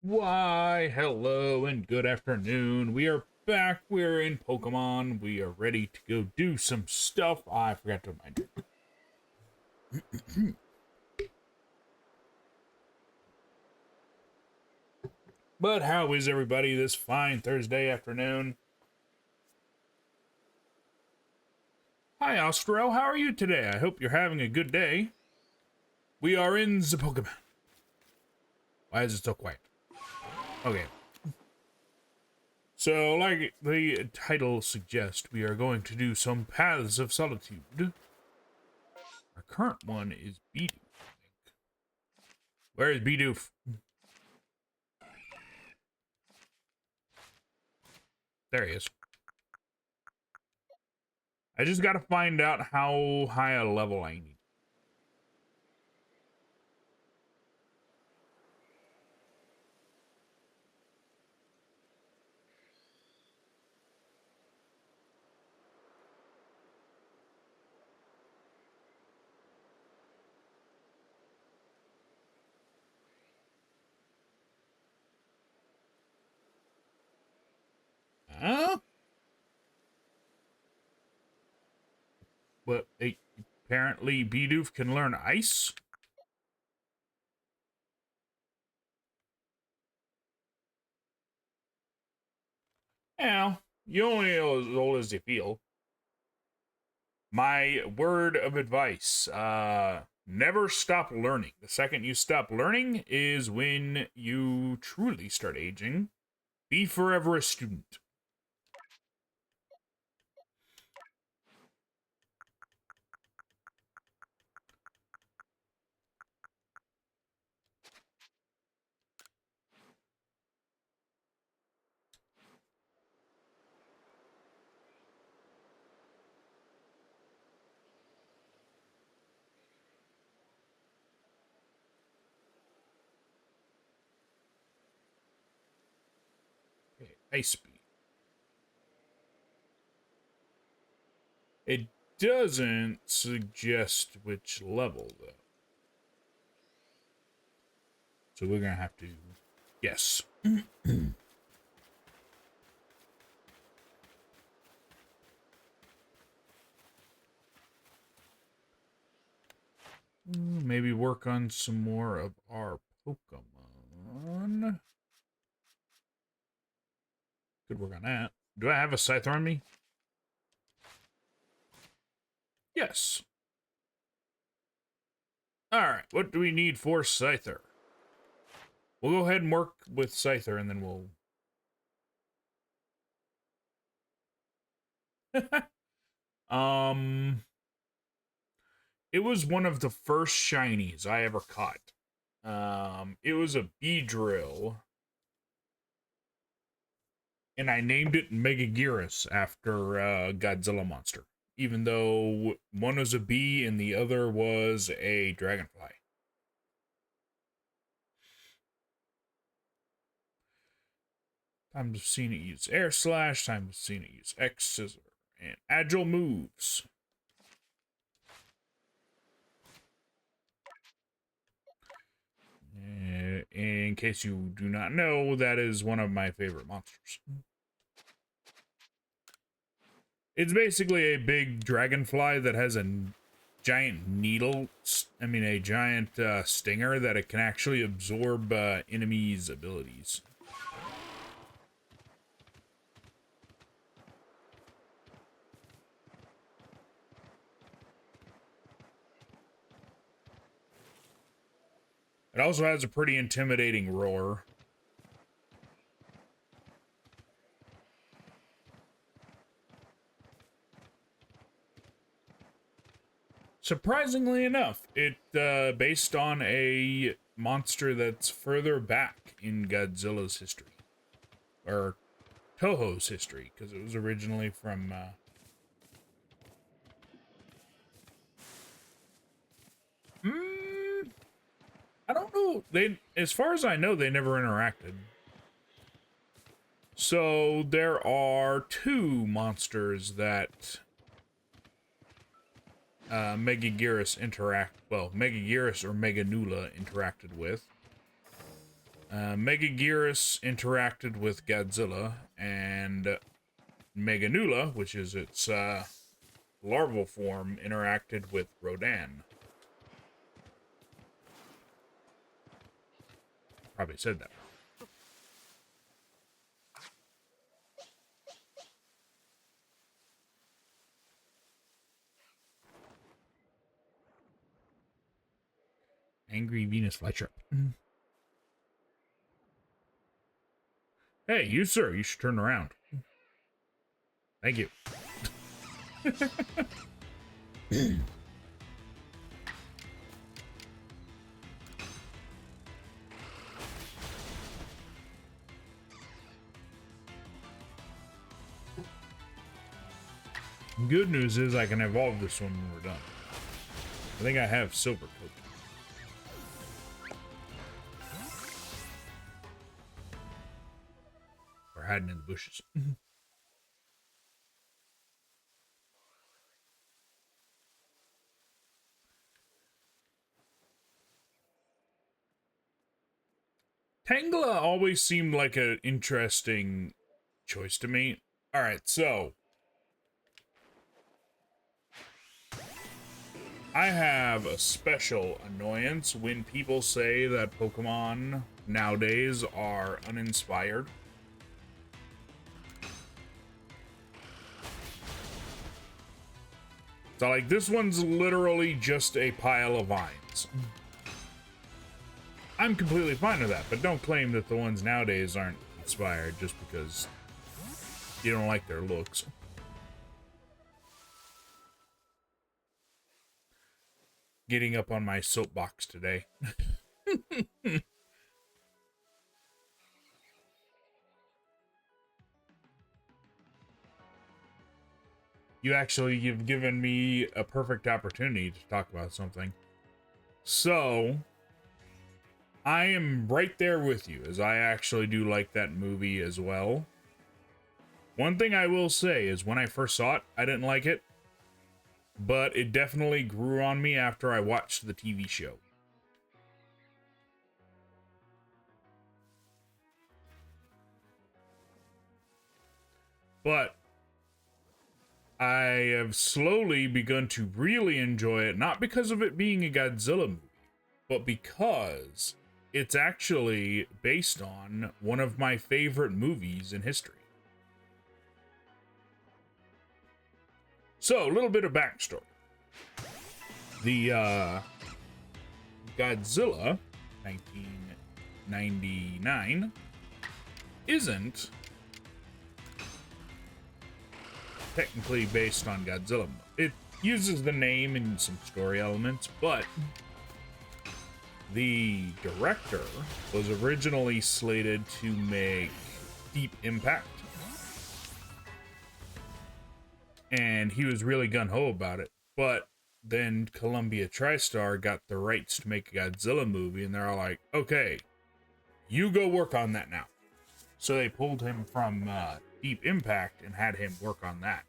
Why, hello and good afternoon. We are back. We're in Pokemon. We are ready to go do some stuff. I forgot to remind you. But how is everybody this fine Thursday afternoon? Hi, Austro. How are you today? I hope you're having a good day. We are in the Pokemon. Why is it so quiet? Okay. So, like the title suggests, we are going to do some Paths of Solitude. Our current one is Bidoof, I think. Where is Bidoof? There he is. I just gotta find out how high a level I need. Huh? But apparently Bidoof can learn ice? Yeah, you only know as old as you feel. My word of advice, never stop learning. The second you stop learning is when you truly start aging. Be forever a student. Okay, ice speed. It doesn't suggest which level, though. So we're gonna have to guess. Maybe work on some more of our Pokemon. Could work on that. Do I have a Scyther on me? Yes. Alright, what do we need for Scyther? We'll go ahead and work with Scyther and then we'll... It was one of the first shinies I ever caught. It was a Beedrill. And I named it Megaguirus after Godzilla monster. Even though one was a bee and the other was a dragonfly. Time to seen it use Air Slash, time to seen it use X Scissor, and Agile moves. In case you do not know, that is one of my favorite monsters. It's basically a big dragonfly that has a giant needle, a giant stinger that it can actually absorb enemies' abilities. It also has a pretty intimidating roar. Surprisingly enough, it based on a monster that's further back in Godzilla's history. Or Toho's history, because it was originally from... I don't know. As far as I know, they never interacted. So there are two monsters that Megaguirus or Meganula interacted with. Megaguirus interacted with Godzilla, and Meganula, which is its larval form, interacted with Rodan. Probably said that. Angry Venus flytrap. Hey, you sir, you should turn around. Thank you. Good news is I can evolve this one when we're done. I think I have silver coat. Or hiding in the bushes. Tangela always seemed like an interesting choice to me. Alright, so I have a special annoyance when people say that Pokemon nowadays are uninspired. So, like, this one's literally just a pile of vines. I'm completely fine with that, but don't claim that the ones nowadays aren't inspired just because you don't like their looks. Getting up on my soapbox today. You've given me a perfect opportunity to talk about something. So, I am right there with you, as I actually do like that movie as well. One thing I will say is when I first saw it, I didn't like it. But it definitely grew on me after I watched the TV show. But I have slowly begun to really enjoy it, not because of it being a Godzilla movie, but because it's actually based on one of my favorite movies in history. So, a little bit of backstory. The Godzilla 1999 isn't technically based on Godzilla. It uses the name and some story elements, but the director was originally slated to make Deep Impact, and he was really gung-ho about it, but then Columbia TriStar got the rights to make a Godzilla movie, and they're all like, okay, you go work on that now. So they pulled him from Deep Impact and had him work on that,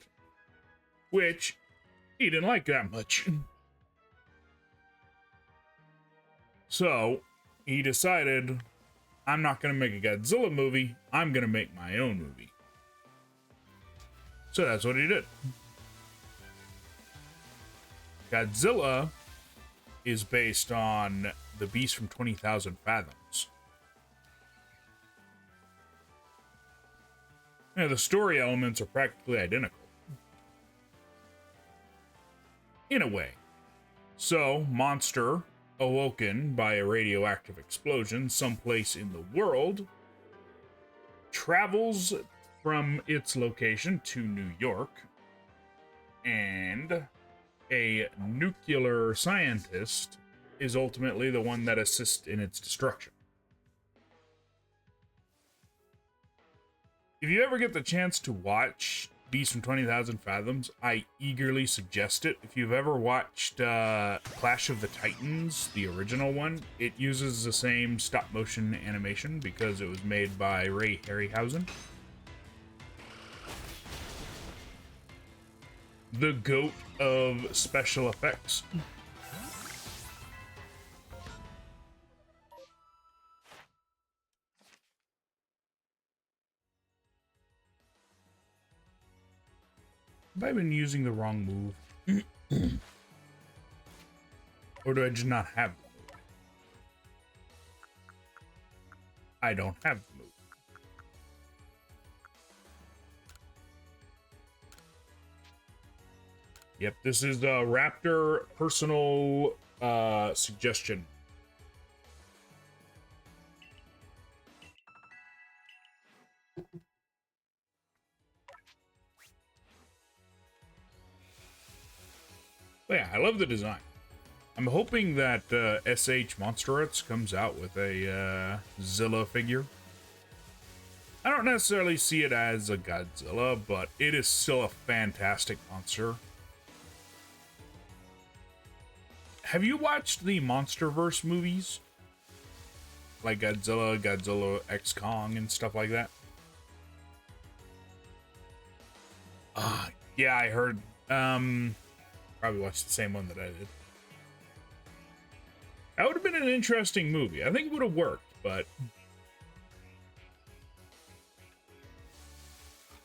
which he didn't like that much. So he decided, I'm not going to make a Godzilla movie, I'm going to make my own movie. So that's what he did. Godzilla is based on the beast from 20,000 Fathoms. Yeah, the story elements are practically identical. In a way. So, monster awoken by a radioactive explosion someplace in the world travels from its location to New York, and a nuclear scientist is ultimately the one that assists in its destruction. If you ever get the chance to watch Beast from 20,000 Fathoms, I eagerly suggest it. If you've ever watched Clash of the Titans, the original one, it uses the same stop-motion animation because it was made by Ray Harryhausen. The GOAT of special effects. Have I been using the wrong move? Or do I just not have the move? I don't have the move. Yep, this is a Raptor personal suggestion. But yeah, I love the design. I'm hoping that SH Monster Arts comes out with a Zilla figure. I don't necessarily see it as a Godzilla, but it is still a fantastic monster. Have you watched the MonsterVerse movies? Like Godzilla, Godzilla X Kong, and stuff like that? Yeah, I heard. Probably watched the same one that I did. That would have been an interesting movie. I think it would have worked, but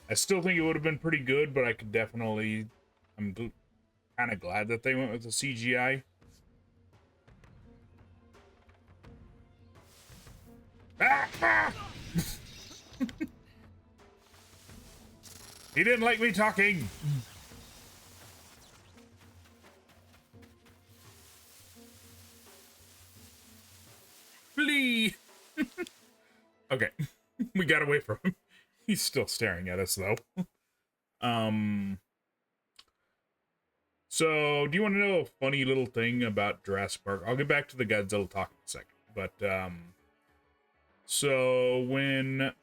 I still think it would have been pretty good, but I could definitely... I'm kind of glad that they went with the CGI. He didn't like me talking. Flee. Okay, we got away from him. He's still staring at us though. So do you want to know a funny little thing about Jurassic Park? I'll get back to the Godzilla talk in a second, but so when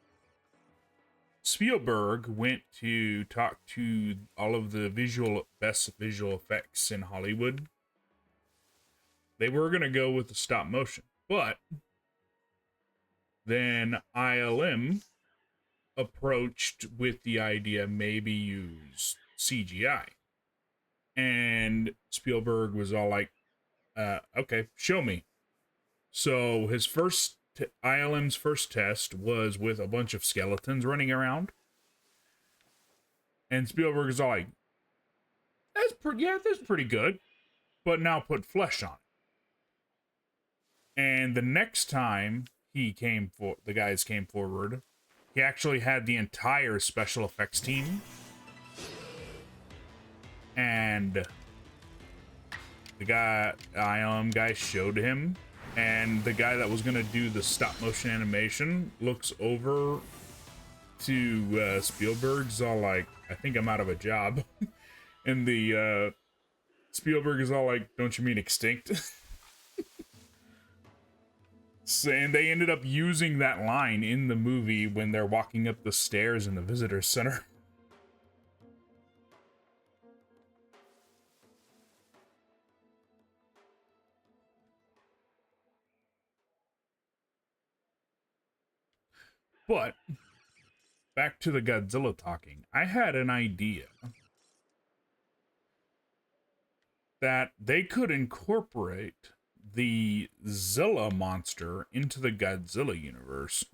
Spielberg went to talk to all of the best visual effects in Hollywood, they were going to go with the stop motion, but then ILM approached with the idea maybe use CGI. And Spielberg was all like, okay, show me. So his ILM's first test was with a bunch of skeletons running around. And Spielberg is all like, that's pretty good. But now put flesh on it. And the next time the guys came forward, he actually had the entire special effects team. And the ILM guy showed him, and the guy that was gonna do the stop motion animation looks over to Spielberg's all like, I think I'm out of a job. And the Spielberg is all like, don't you mean extinct? And they ended up using that line in the movie when they're walking up the stairs in the visitor center. But back to the Godzilla talking. I had an idea that they could incorporate the Zilla monster into the Godzilla universe.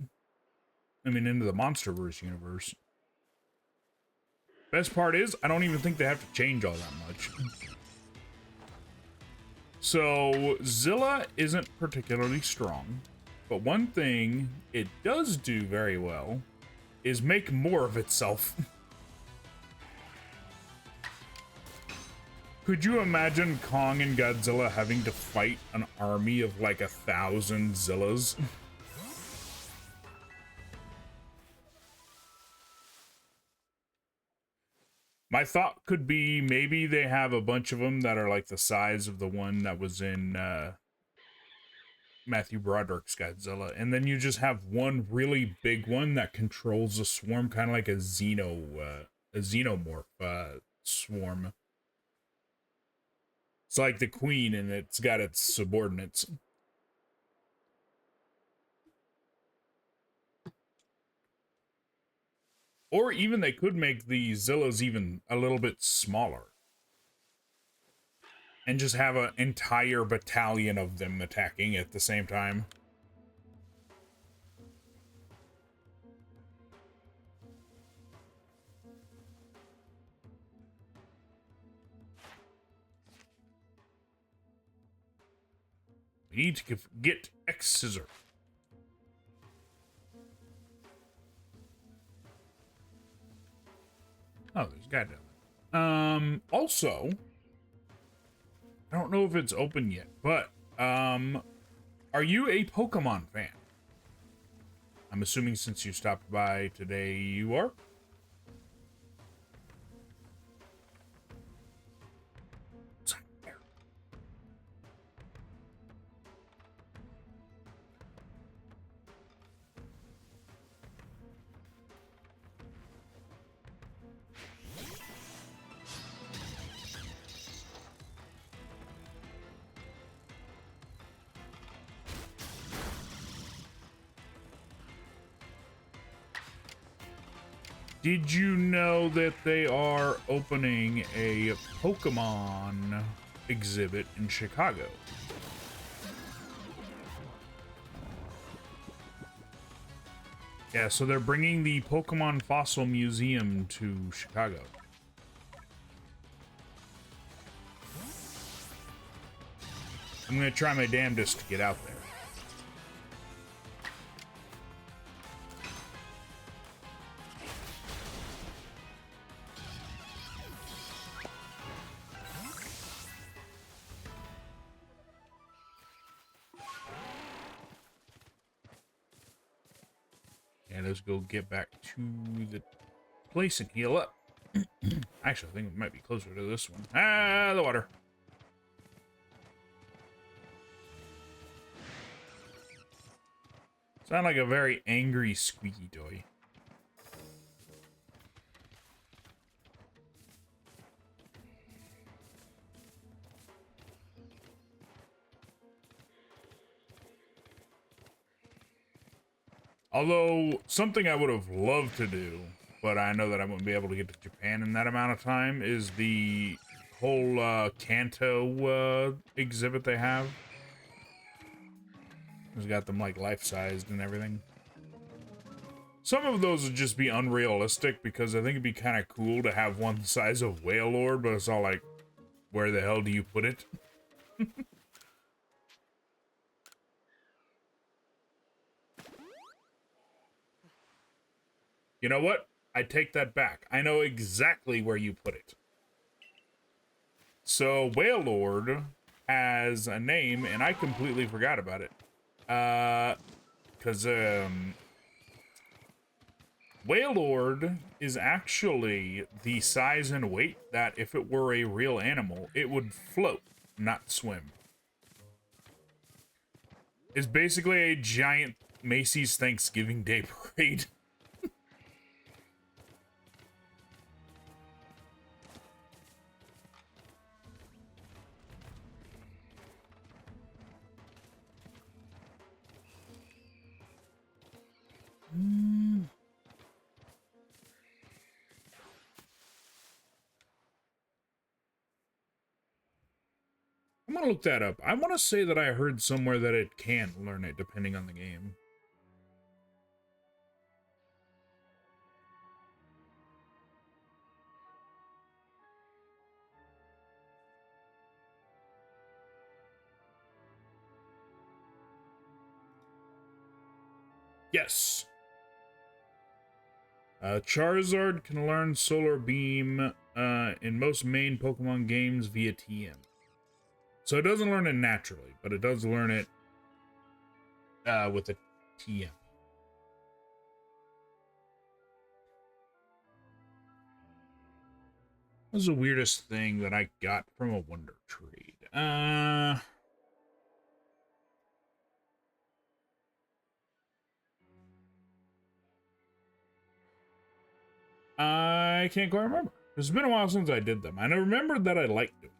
I mean, into the MonsterVerse universe. Best part is, I don't even think they have to change all that much. So, Zilla isn't particularly strong, but one thing it does do very well is make more of itself. Could you imagine Kong and Godzilla having to fight an army of like 1,000 Zillas? My thought could be maybe they have a bunch of them that are like the size of the one that was in Matthew Broderick's Godzilla, and then you just have one really big one that controls a swarm, kind of like a xenomorph swarm. It's like the queen, and it's got its subordinates. Or even they could make the Zillas even a little bit smaller. And just have an entire battalion of them attacking at the same time. We need to get X Scissor. Oh, there's a guy down there. Also, I don't know if it's open yet, but, are you a Pokemon fan? I'm assuming since you stopped by today, you are? Did you know that they are opening a Pokemon exhibit in Chicago? Yeah, so they're bringing the Pokemon Fossil Museum to Chicago. I'm gonna try my damnedest to get out there. And let's go get back to the place and heal up. Actually, I think it might be closer to this one. Ah, the water. Sound like a very angry squeaky toy. Although, something I would have loved to do, but I know that I wouldn't be able to get to Japan in that amount of time, is the whole Kanto exhibit they have. It's got them like life-sized and everything. Some of those would just be unrealistic because I think it'd be kind of cool to have one the size of Wailord, but it's all like, where the hell do you put it? You know what? I take that back. I know exactly where you put it. So, Wailord has a name, and I completely forgot about it. Because, Wailord is actually the size and weight that if it were a real animal, it would float, not swim. It's basically a giant Macy's Thanksgiving Day parade. I'm gonna look that up. I want to say that I heard somewhere that it can learn it depending on the game. Yes. Charizard can learn Solar Beam in most main Pokemon games via TM. So it doesn't learn it naturally, but it does learn it with a TM. What was the weirdest thing that I got from a Wonder Trade? I can't quite remember. It's been a while since I did them. I remembered that I liked it.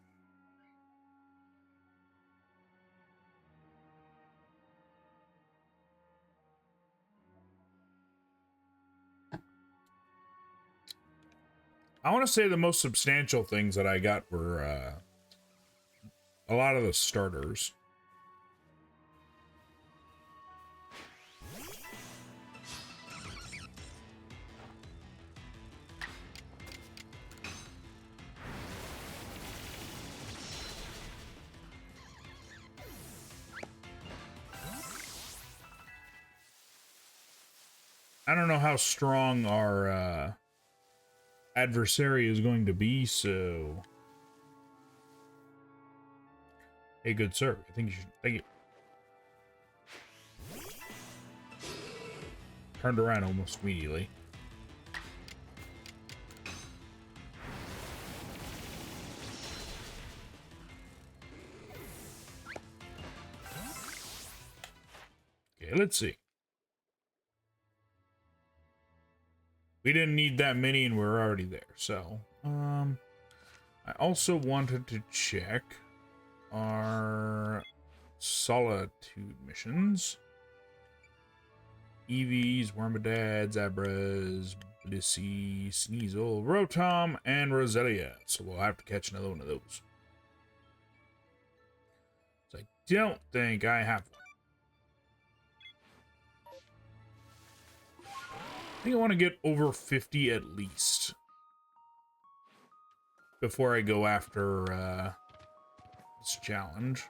I want to say the most substantial things that I got were a lot of the starters. I don't know how strong our adversary is going to be, so... Hey, good sir. I think you should... Thank you. Turned around almost immediately. Okay, let's see. We didn't need that many and we're already there, so... I also wanted to check our Solitude missions. Eevees, Wormadad, Zabras, Blissey, Sneasel, Rotom, and Roselia. So we'll have to catch another one of those. So I don't think I have one. I think I want to get over 50 at least before I go after this challenge.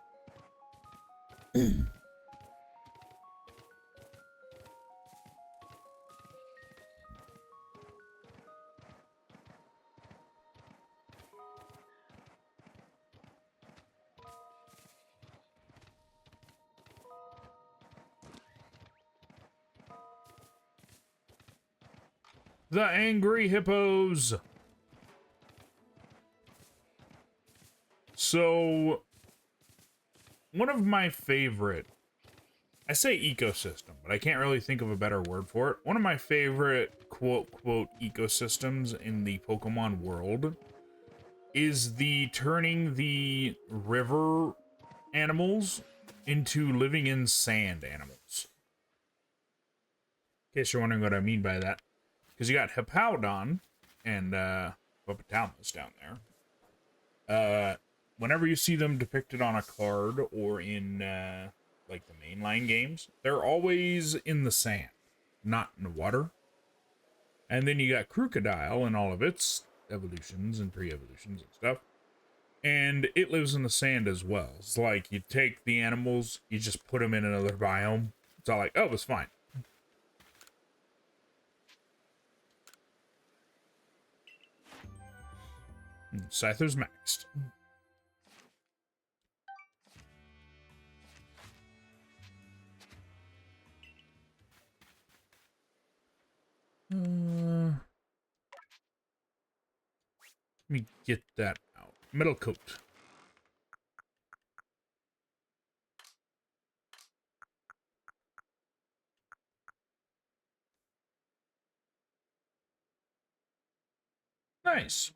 The Angry Hippos! So, one of my favorite, I say ecosystem, but I can't really think of a better word for it. One of my favorite quote-quote ecosystems in the Pokemon world is the turning the river animals into living in sand animals. In case you're wondering what I mean by that. Because you got Hippowdon and Hippopotamus down there. Whenever you see them depicted on a card or in like the mainline games, they're always in the sand, not in the water. And then you got Crocodile and all of its evolutions and pre-evolutions and stuff. And it lives in the sand as well. It's like you take the animals, you just put them in another biome. It's all like, oh, it's fine. Scyther's maxed. Let me get that out. Metal coat. Nice.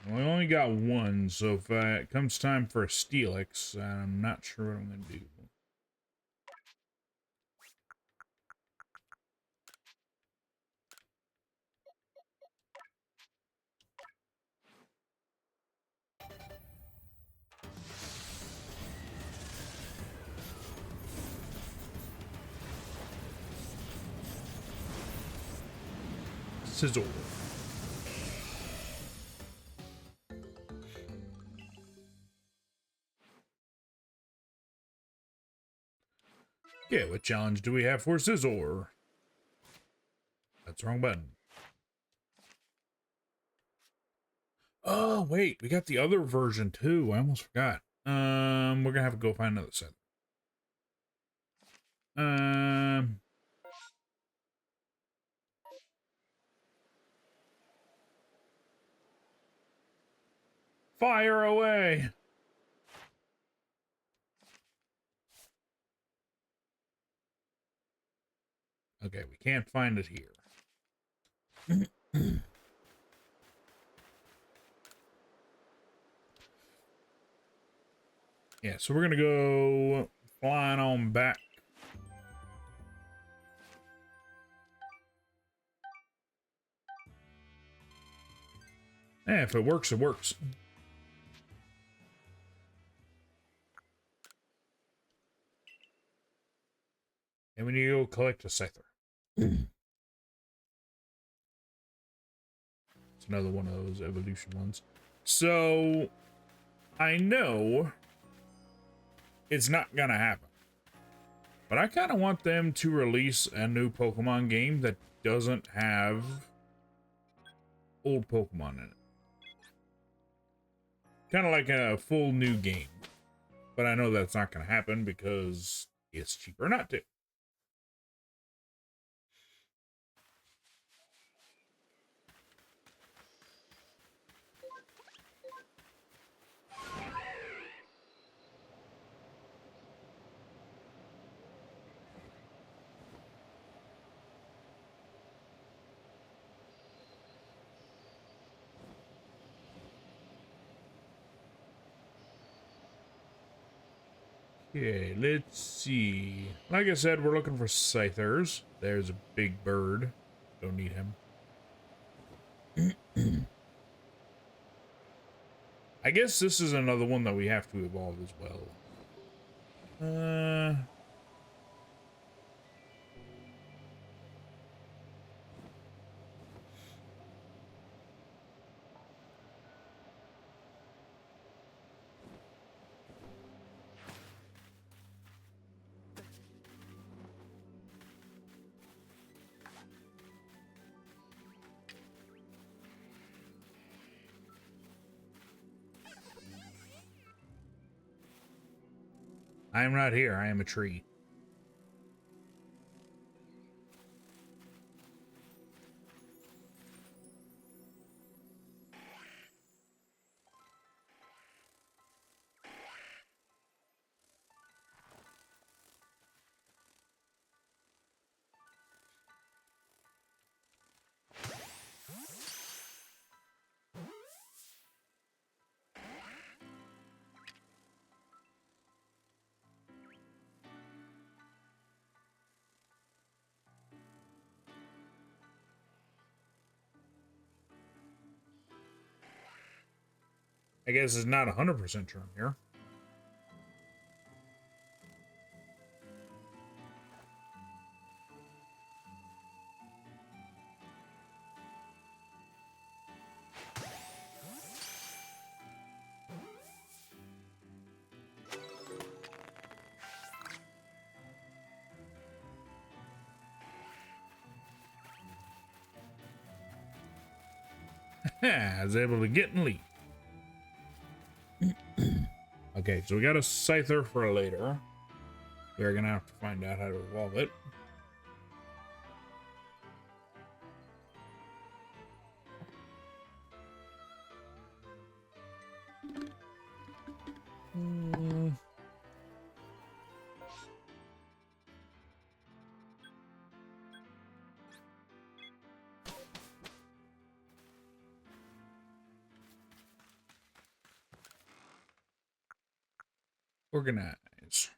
We only got one, so if it comes time for a Steelix, I'm not sure what I'm going to do. Sizzle. Okay, what challenge do we have for Scizor? That's the wrong button. Oh, wait, we got the other version too. I almost forgot. We're gonna have to go find another set. Fire away! Okay, we can't find it here. Yeah, so we're gonna go flying on back. Yeah, if it works, it works. And we need to go collect a Scyther. It's another one of those evolution ones. So, I know it's not gonna happen. But I kind of want them to release a new Pokemon game that doesn't have old Pokemon in it. Kind of like a full new game. But I know that's not going to happen because it's cheaper not to. Okay, let's see. Like I said, we're looking for Scythers. There's a big bird. Don't need him. I guess this is another one that we have to evolve as well. I am not here. I am a tree. I guess it's not 100% true here. I was able to get and leave. Okay, so we got a Scyther for later. We're gonna have to find out how to evolve it. Organize.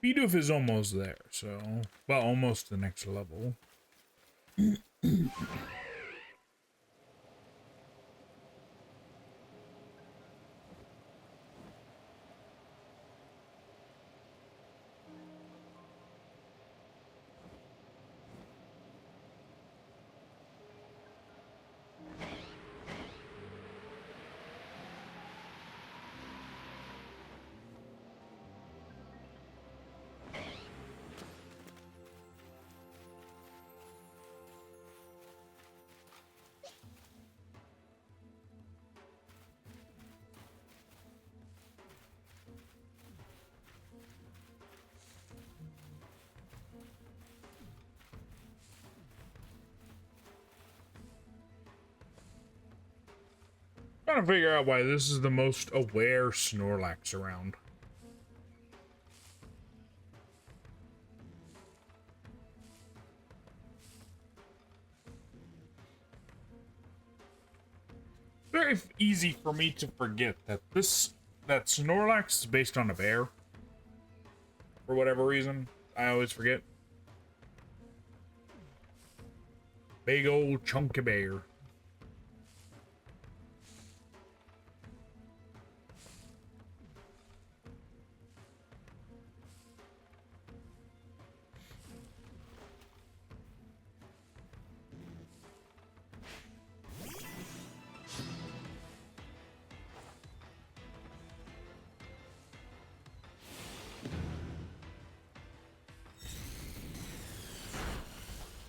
Bidoof is almost there, so... Well, almost the next level. Trying to figure out why this is the most aware Snorlax around. Very easy for me to forget that that Snorlax is based on a bear. For whatever reason, I always forget. Big old chunky bear.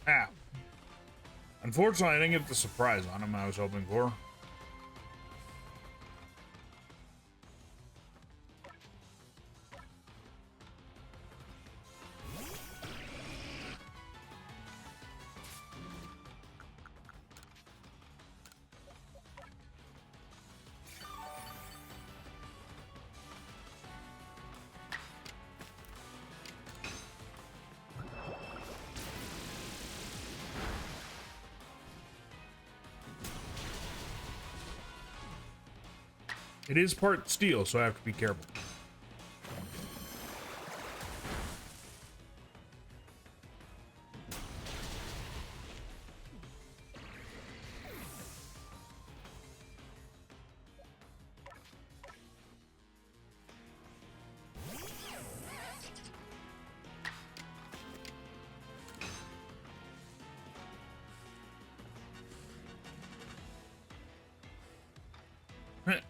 Ah. Unfortunately, I didn't get the surprise on him I was hoping for. It is part steel, so I have to be careful.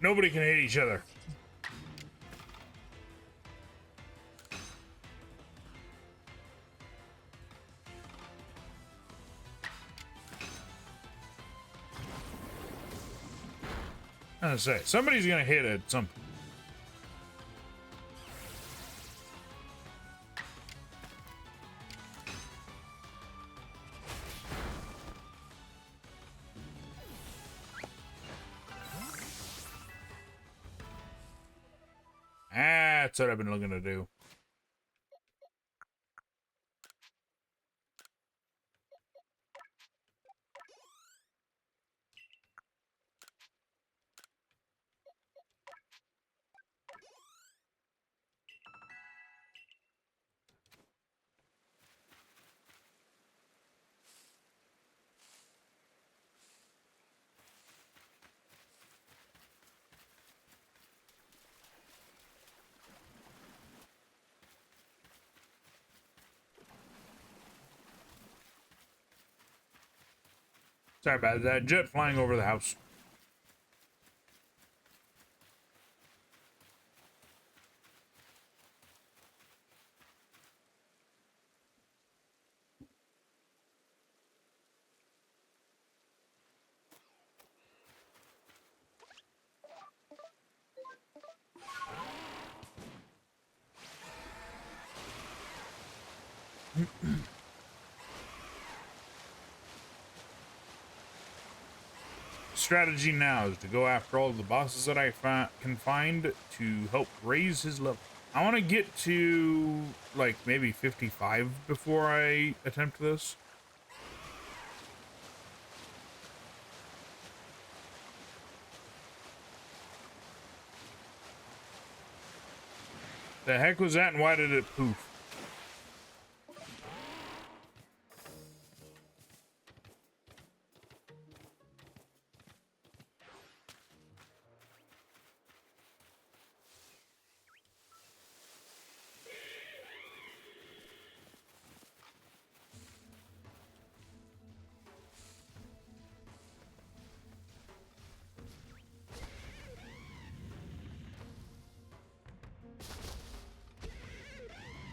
Nobody can hit each other. I was gonna say, somebody's gonna hit it at some point. That's what I've been looking to do. Sorry about that. Jet flying over the house. Strategy now is to go after all the bosses that I can find to help raise his level. I want to get to like maybe 55 before I attempt this. The heck was that and why did it poof?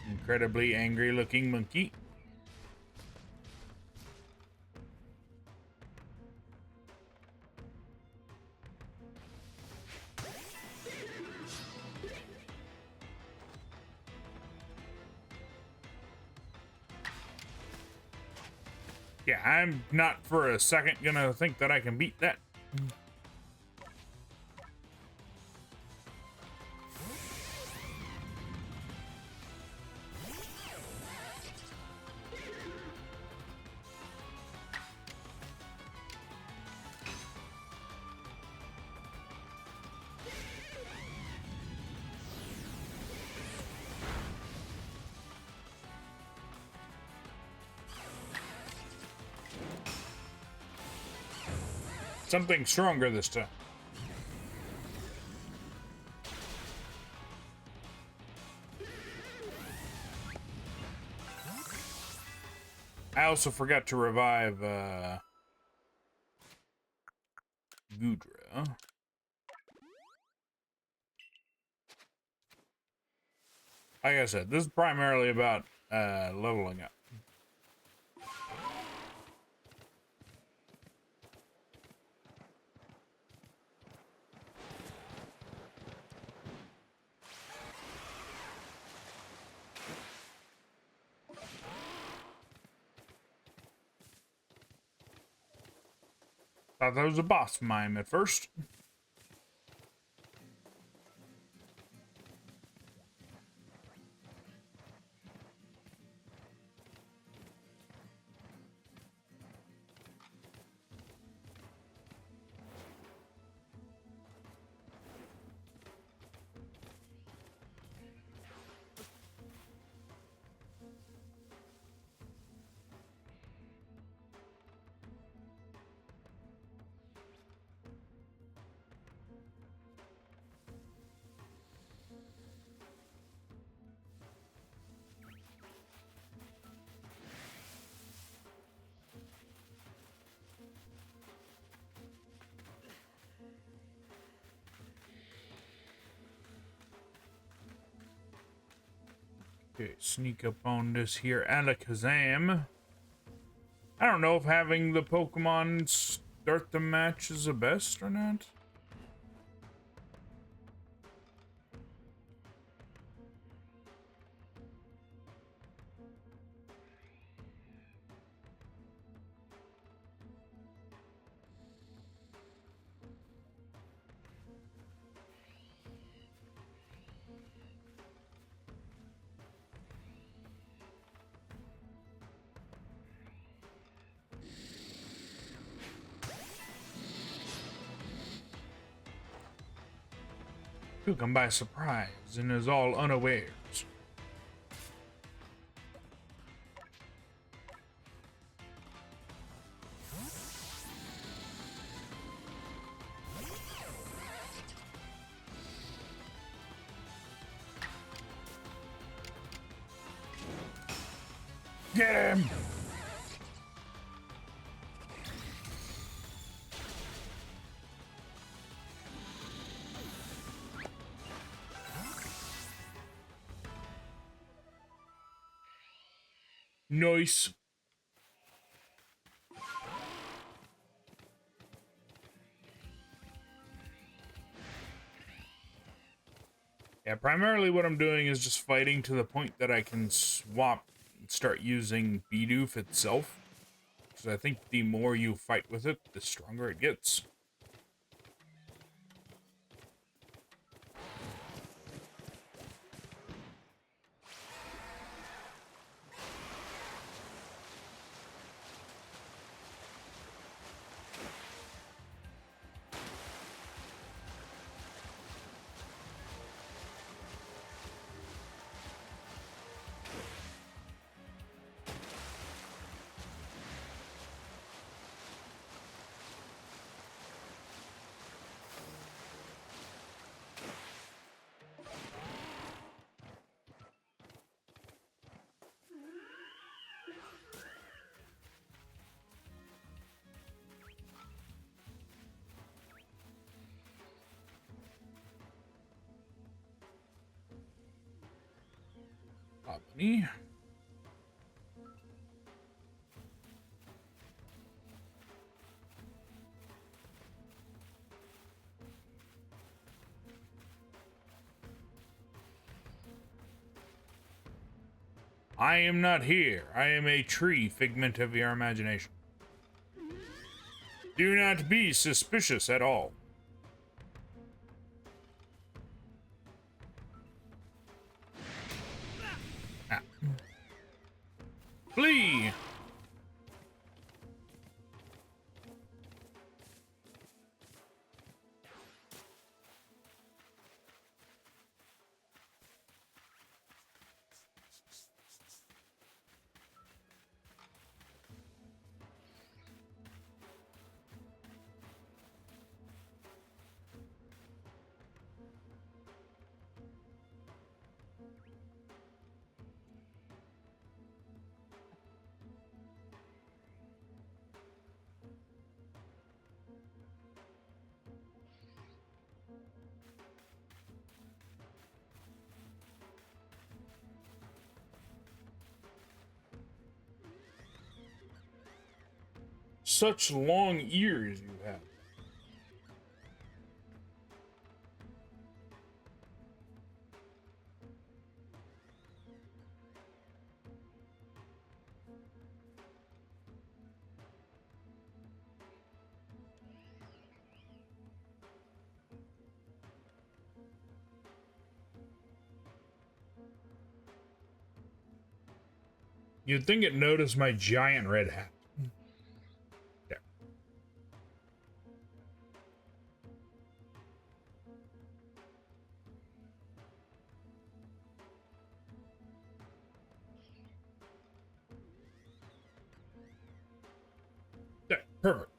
Incredibly angry looking monkey. Yeah, I'm not for a second gonna think that I can beat that. something stronger this time. I also forgot to revive Gudra. Like I said, this is primarily about leveling up. Thought that was a boss mime at first. Okay, sneak up on this here Alakazam. I don't know if having the Pokemon start the match is the best or not. Took him by surprise and is all unawares. Get him! Nice. Yeah, primarily what I'm doing is just fighting to the point that I can swap and start using Bidoof itself. Because I think the more you fight with it, the stronger it gets. Bunny. I am not here. I am a tree, figment of your imagination. Do not be suspicious at all. Ah. Flee! such long ears you have. You'd think it noticed my giant red hat. There. There. Perfect.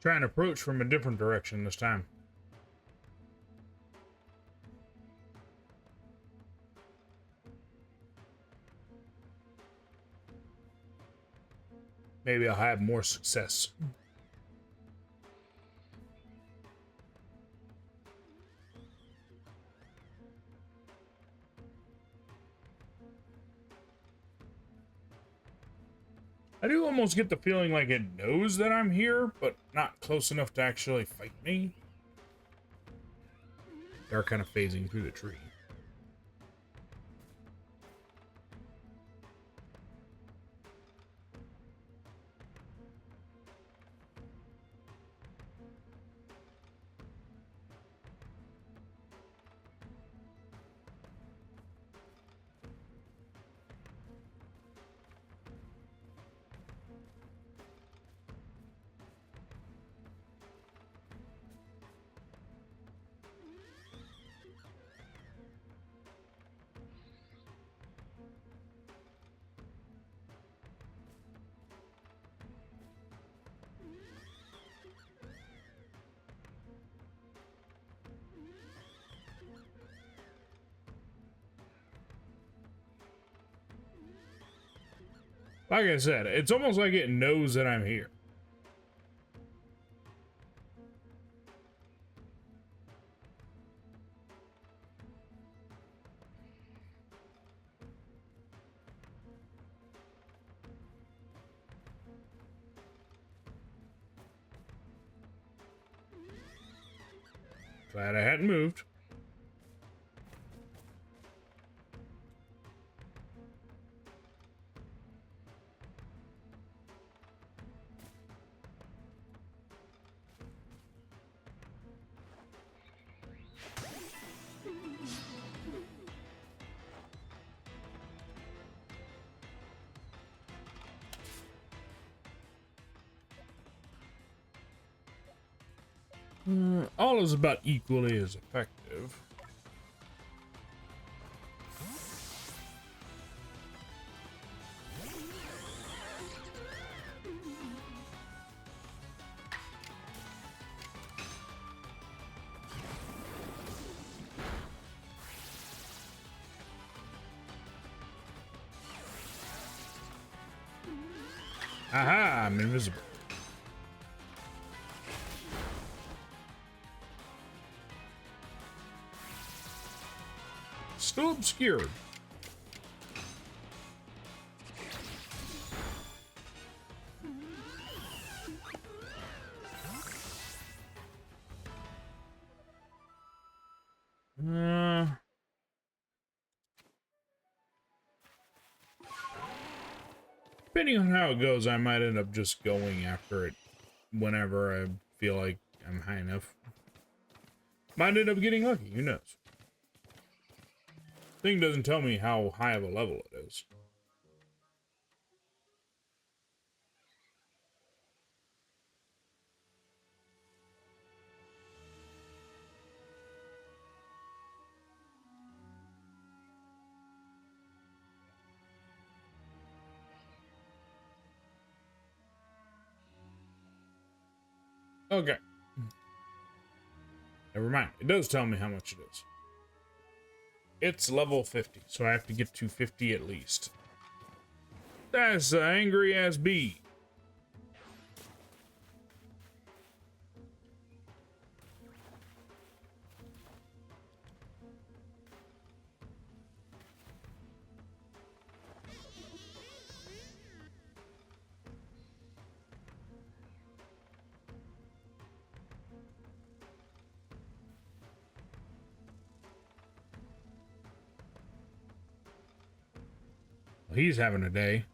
Try and approach from a different direction this time. Maybe I'll have more success. I do almost get the feeling like it knows that I'm here, but not close enough to actually fight me. They're kind of phasing through the tree. Like I said, it's almost like it knows that I'm here. Glad I hadn't moved. All is about equally as effective. Aha, I'm invisible. Still obscured. Depending on how it goes, I might end up just going after it whenever I feel like I'm high enough. Might end up getting lucky, who knows? Thing doesn't tell me how high of a level it is. Okay. Never mind. It does tell me how much it is. It's level 50, so I have to get to 50 at least. That's angry as bee. Well, he's having a day.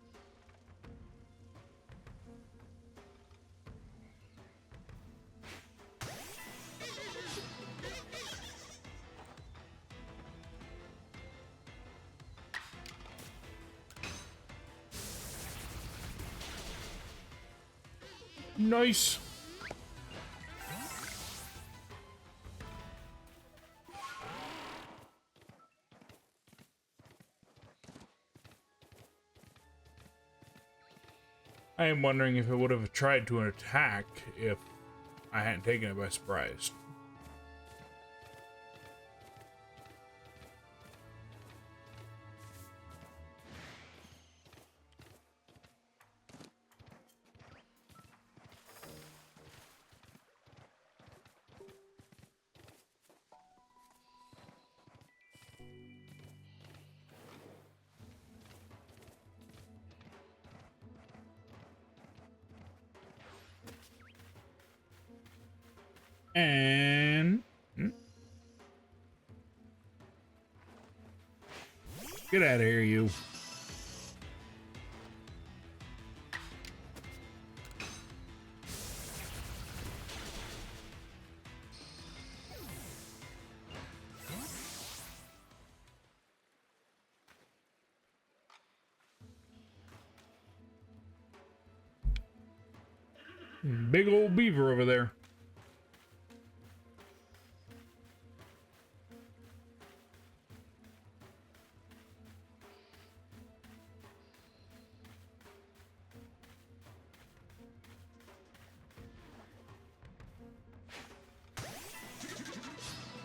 Nice. I am wondering if it would have tried to attack if I hadn't taken it by surprise. And get out of here, you. Big old beaver over there.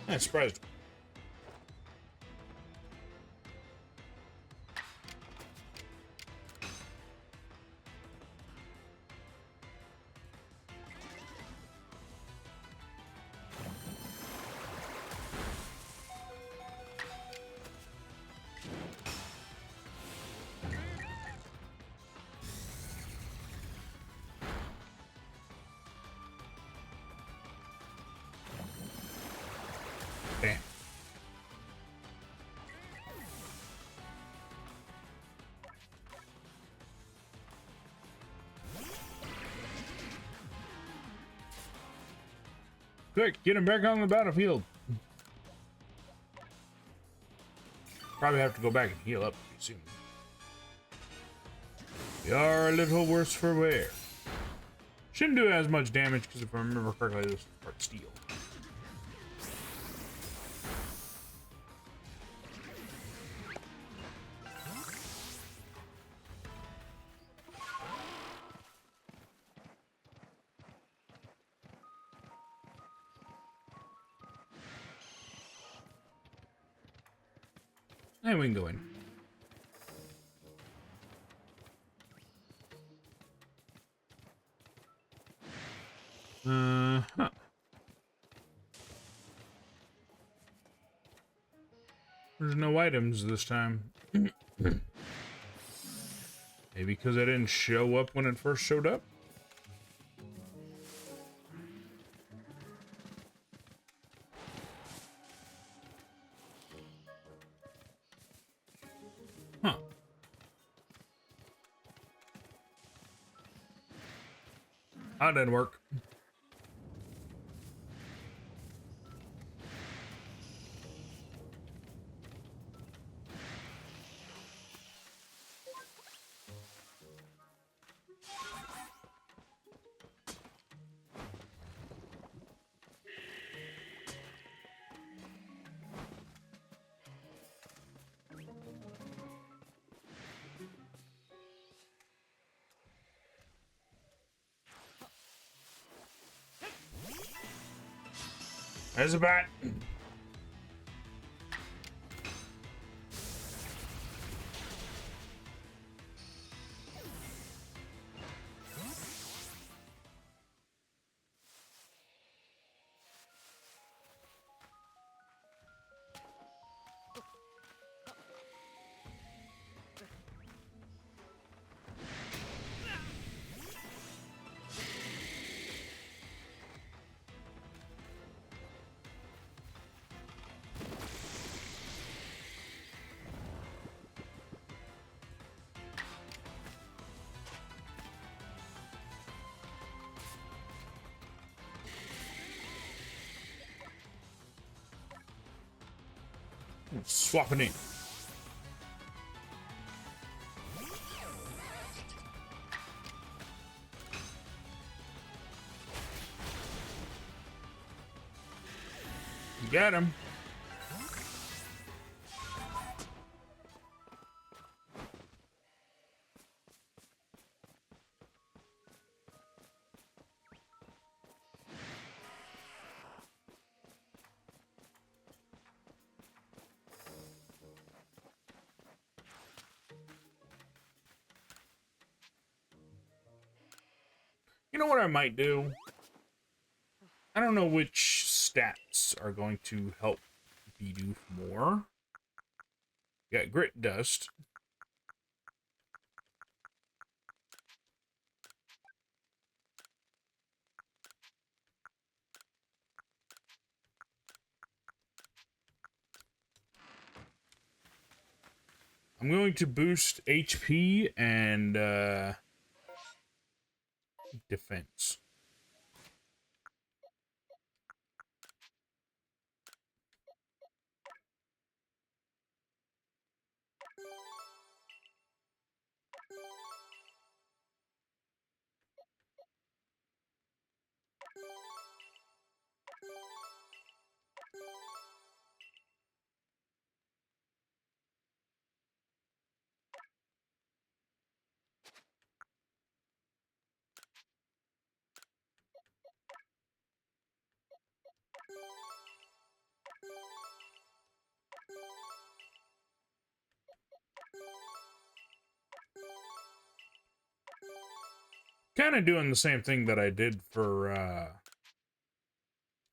I'm surprised. Damn. Quick, get him back on the battlefield. Probably have to go back and heal up pretty soon. We are a little worse for wear. Shouldn't do as much damage because if I remember correctly, this is part steel. And we can go in. Huh. There's no items this time. Maybe because I didn't show up when it first showed up? Huh. That didn't work. There's a bat. Swapping in. Got him. You know what I might do? I don't know which stats are going to help Bidoof more. Got Grit Dust. I'm going to boost HP and defense. Kind of doing the same thing that I did for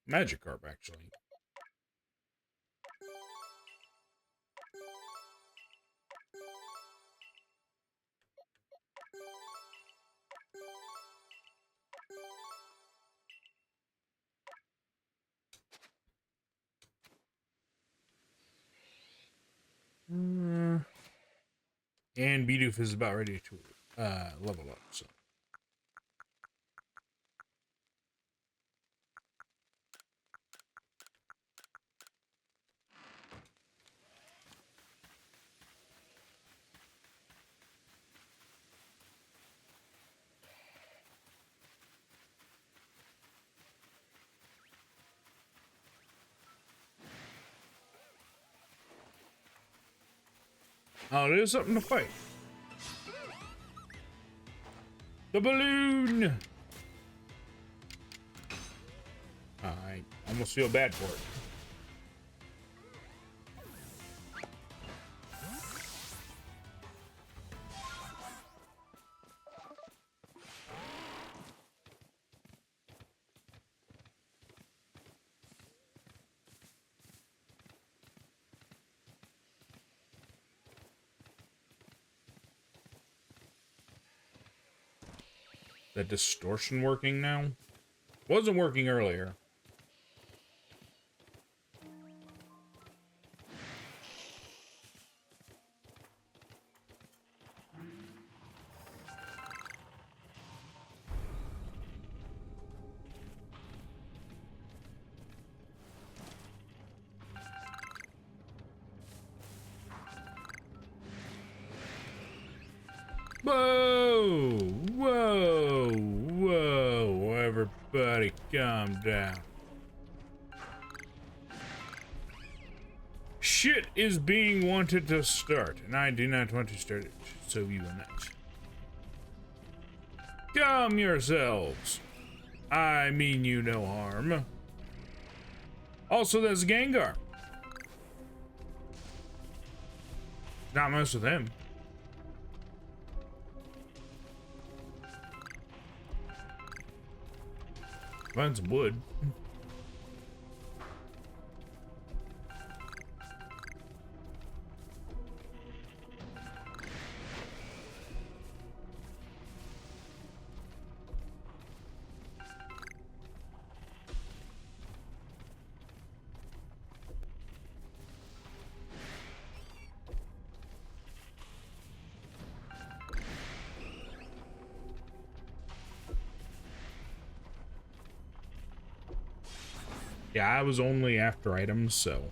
Magikarp, actually. And Bidoof is about ready to level up, so. Oh, there's something to fight. The balloon! I almost feel bad for it. That distortion working now? Wasn't working earlier. Whoa! Whoa! Whoa! Everybody calm down. Shit is being wanted to start, and I do not want to start it, so you will not. Calm yourselves. I mean you no harm. Also, there's Gengar. Not mess with him. Find some wood. Yeah, I was only after items, so.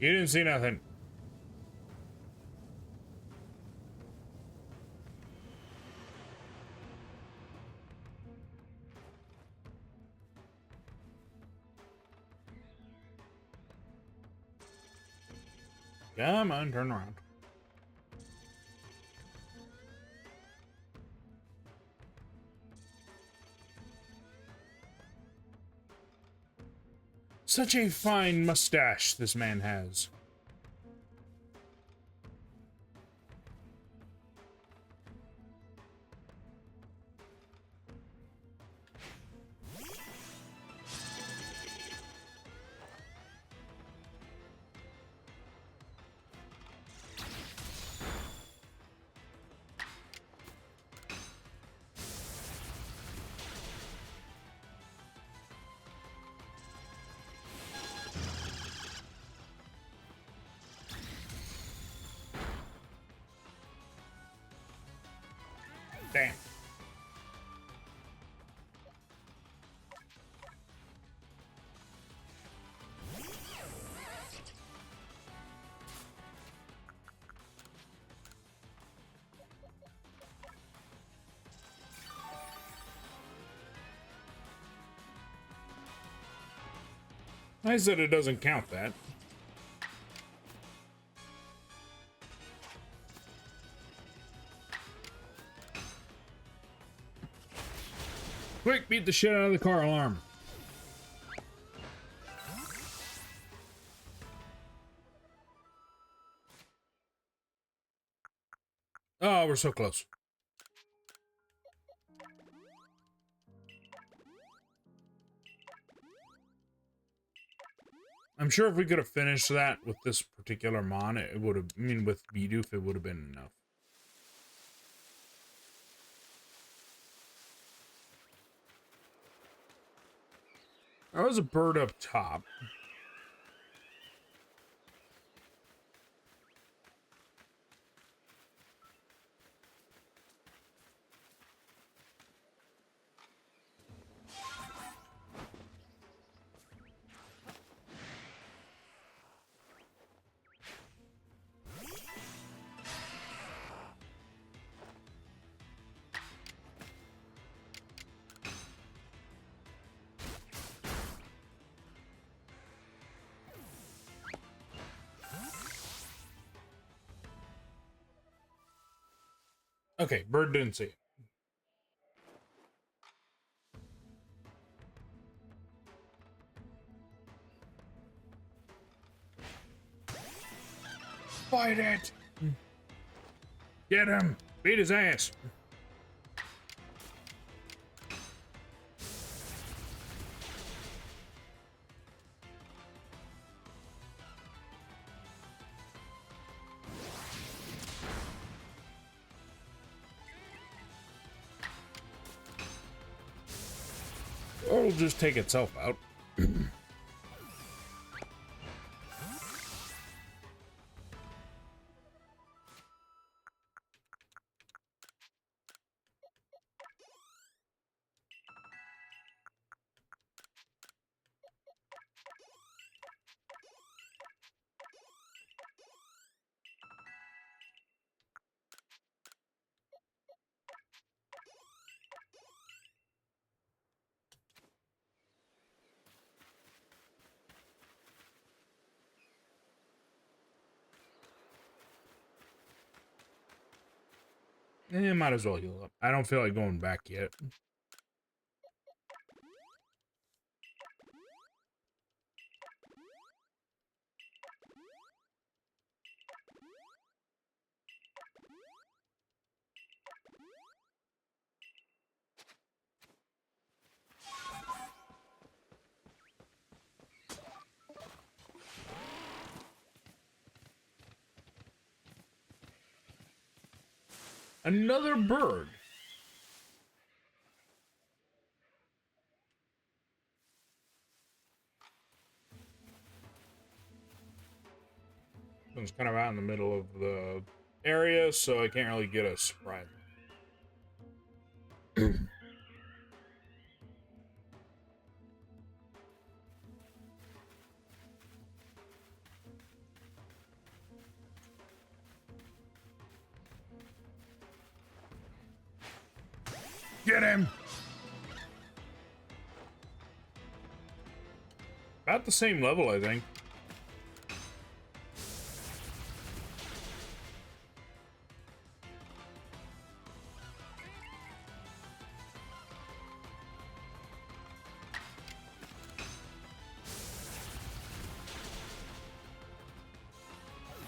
You didn't see nothing. Come on, turn around. Such a fine mustache this man has. Damn. I said it doesn't count that. Quick, beat the shit out of the car alarm. Oh, we're so close. I'm sure if we could have finished that with this particular mon, it would have, I mean, with Bidoof, it would have been enough. There was a bird up top. Okay, bird didn't see it. Fight it! Get him! Beat his ass! Or it'll just take itself out. Might as well heal up. I don't feel like going back yet. Another bird. It's kind of out in the middle of the area, so I can't really get a surprise. Get him! About the same level, I think.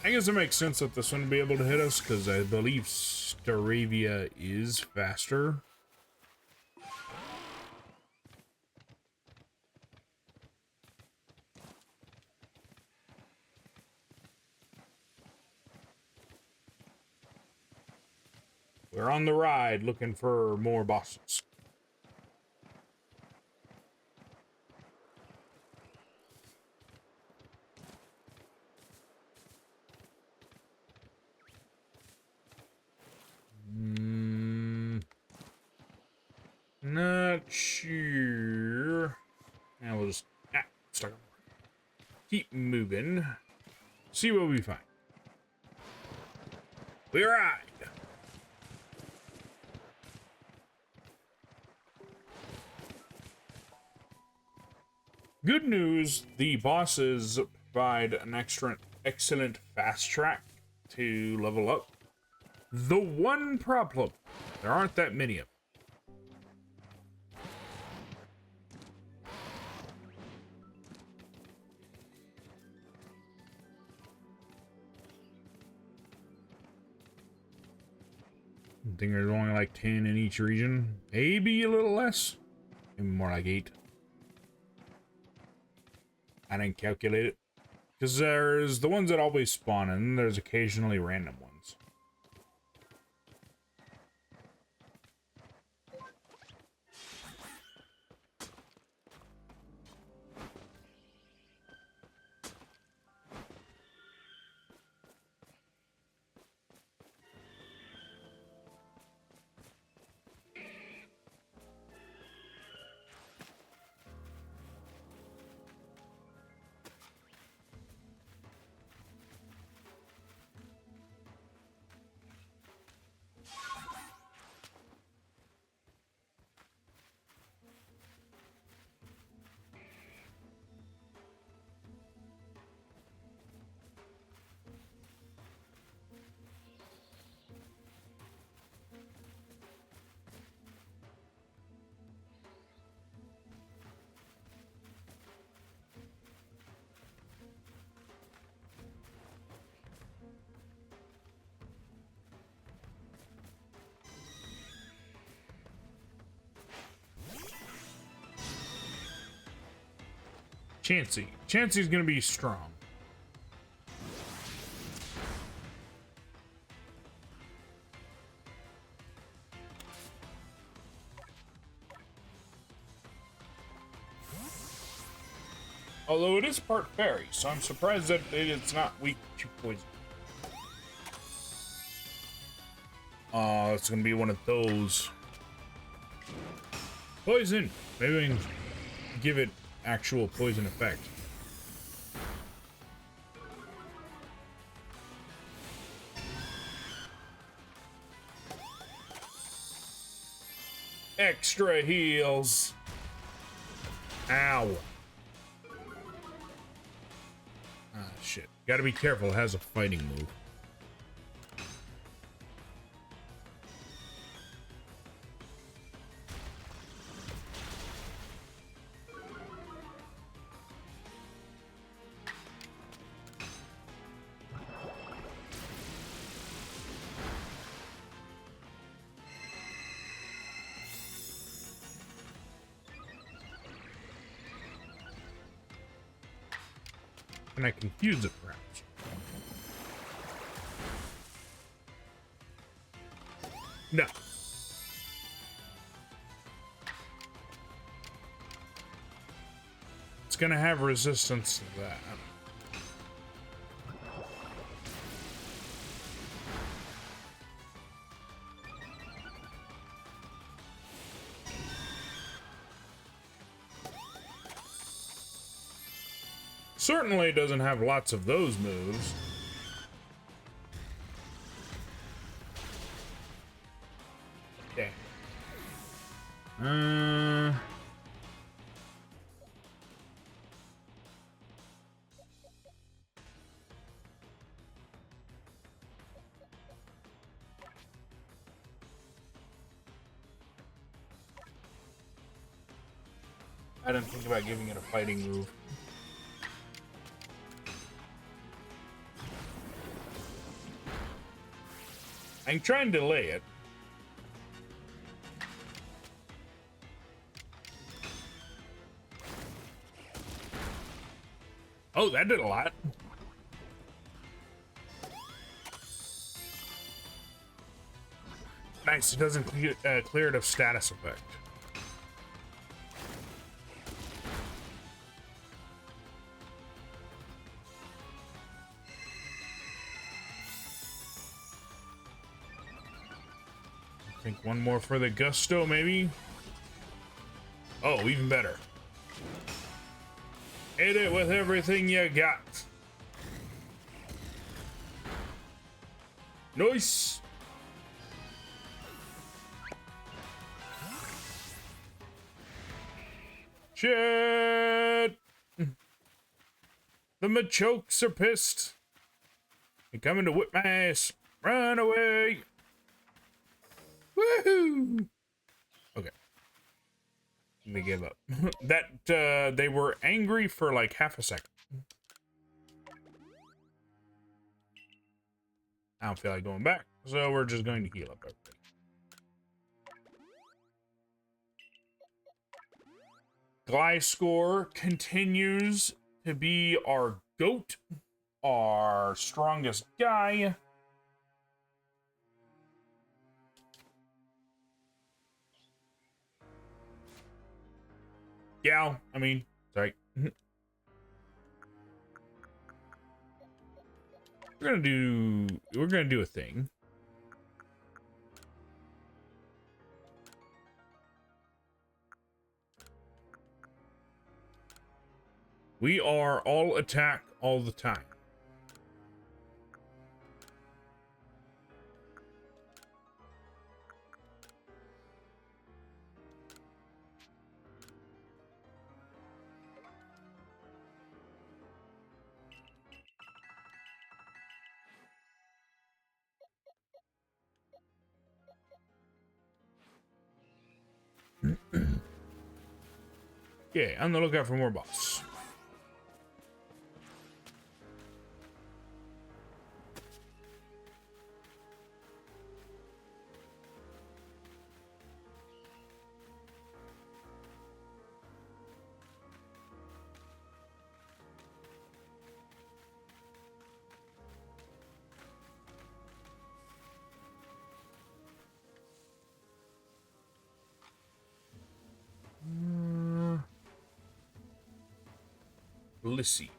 I guess it makes sense that this one would be able to hit us, because I believe Staravia is faster. We're on the ride looking for more bosses. Not sure. Now we'll just start. Keep moving. See what we find. We ride. Good news, the bosses provide an excellent fast track to level up. The one problem, there aren't that many of them. I think there's only like 10 in each region. Maybe a little less. Maybe more like 8. I didn't calculate it. Because there's the ones that always spawn, and there's occasionally random ones. Chansey. Chansey's gonna be strong. Although it is part fairy, so I'm surprised that it's not weak to poison. Oh, it's gonna be one of those. Poison! Maybe we can give it actual poison effect. Extra heals. Ow. Ah, shit. Gotta be careful, it has a fighting move. Can I confuse it, perhaps? No. It's gonna have resistance to that. Certainly doesn't have lots of those moves. Okay. I didn't think about giving it a fighting move. I can try and delay it. Oh, that did a lot. Nice, it doesn't clear it of status effect. I think one more for the gusto, maybe? Oh, even better. Hit it with everything you got. Nice. Shit. The Machokes are pissed. They're coming to whip my ass. Run away. Woohoo. Okay. They gave up. That, they were angry for like half a second. I don't feel like going back, so we're just going to heal up everybody. Gliscor continues to be our GOAT, our strongest guy. Gal, I mean, sorry. We're gonna do a thing. We are all attack all the time. Okay, on the lookout for more boss. Lissy.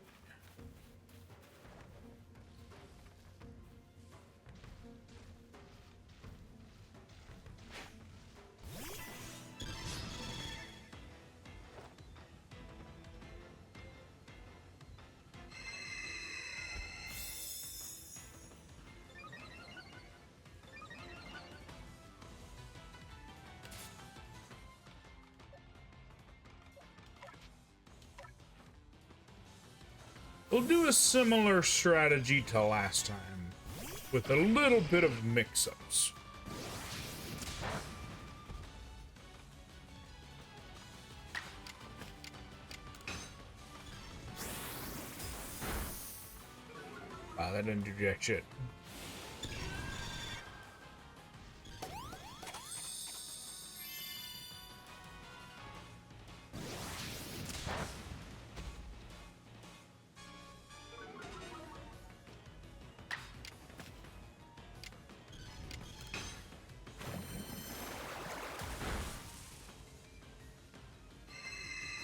We'll do a similar strategy to last time, with a little bit of mix-ups. Wow, that didn't do jack shit.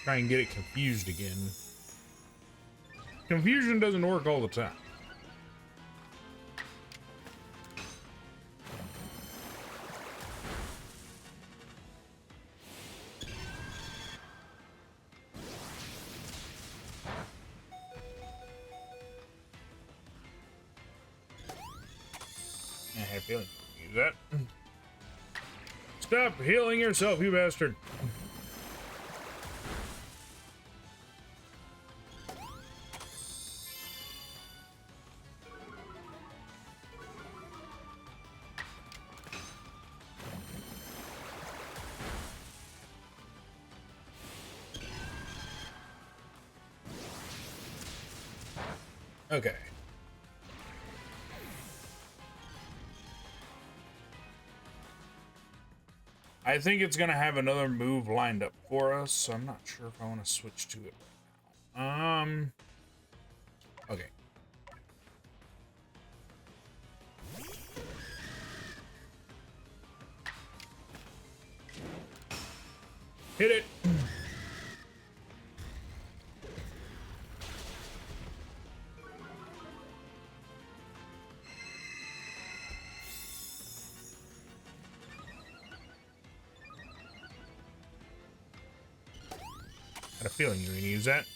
try and get it confused again. Confusion doesn't work all the time. I have a feeling you can use that. Stop healing yourself, you bastard. Okay. I think it's gonna have another move lined up for us, so I'm not sure if I want to switch to it right now. Okay. Hit it. Had a feeling you were gonna use that.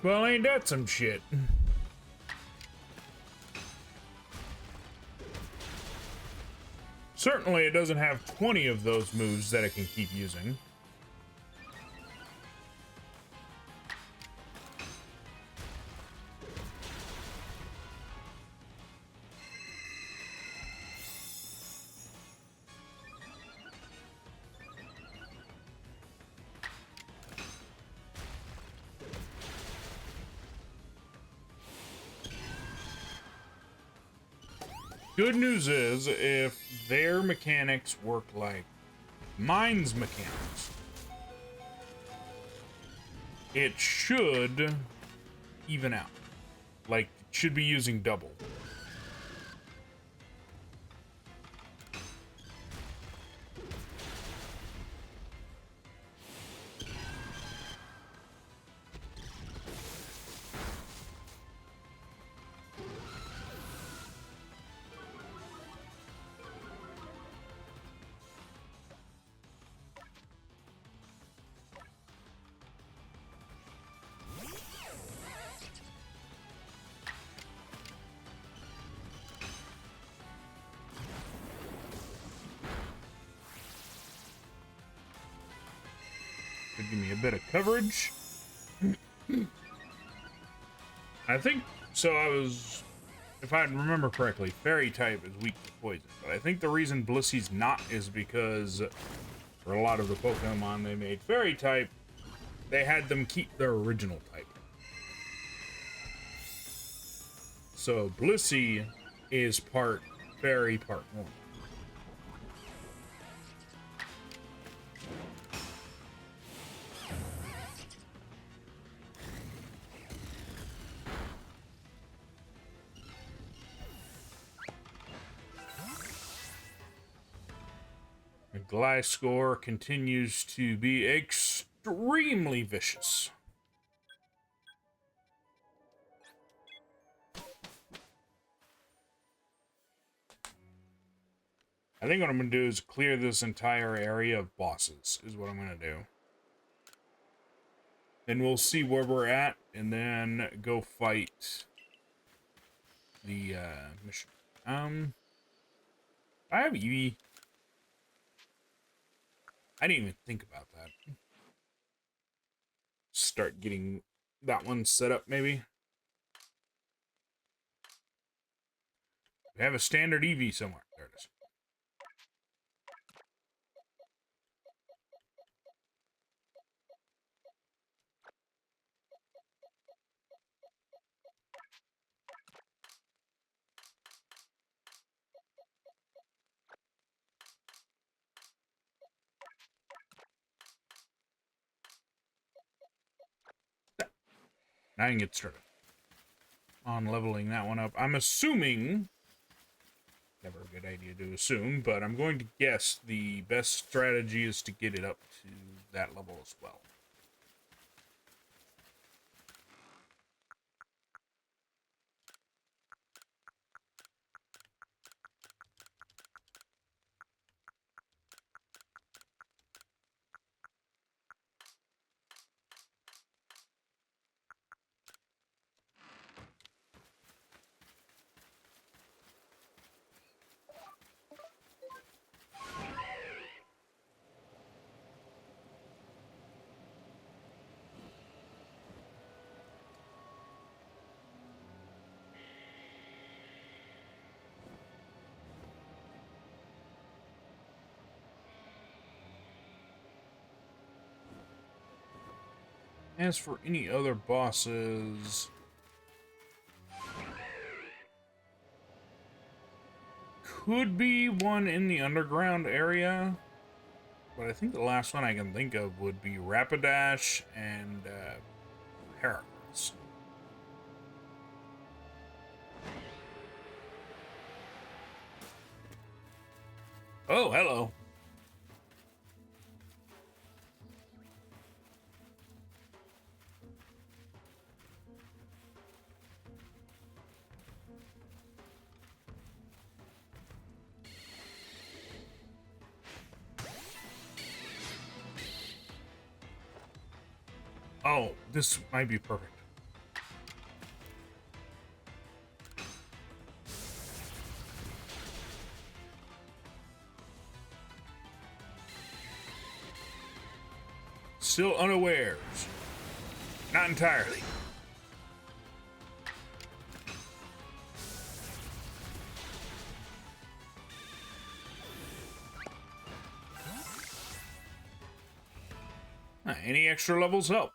Well, ain't that some shit? Certainly it doesn't have 20 of those moves that it can keep using. Good news is, if their mechanics work like mine's mechanics, it should even out. Like, it should be using double. Could give me a bit of coverage. I think, so I was, if I remember correctly, Fairy type is weak to poison. But I think the reason Blissey's not is because for a lot of the Pokemon they made Fairy type, they had them keep their original type. So Blissey is part Fairy, part normal. Gliscor continues to be extremely vicious. I think what I'm going to do is clear this entire area of bosses, is what I'm going to do. Then we'll see where we're at, and then go fight the mission. I have Eevee. I didn't even think about that. Start getting that one set up, maybe. We have a standard Eevee somewhere. There it is. Now I can get started on leveling that one up. I'm assuming, never a good idea to assume, but I'm going to guess the best strategy is to get it up to that level as well. As for any other bosses, could be one in the underground area, but I think the last one I can think of would be Rapidash and Heracles. Oh, hello. Oh, this might be perfect. Still unawares. Not entirely. Any extra levels help.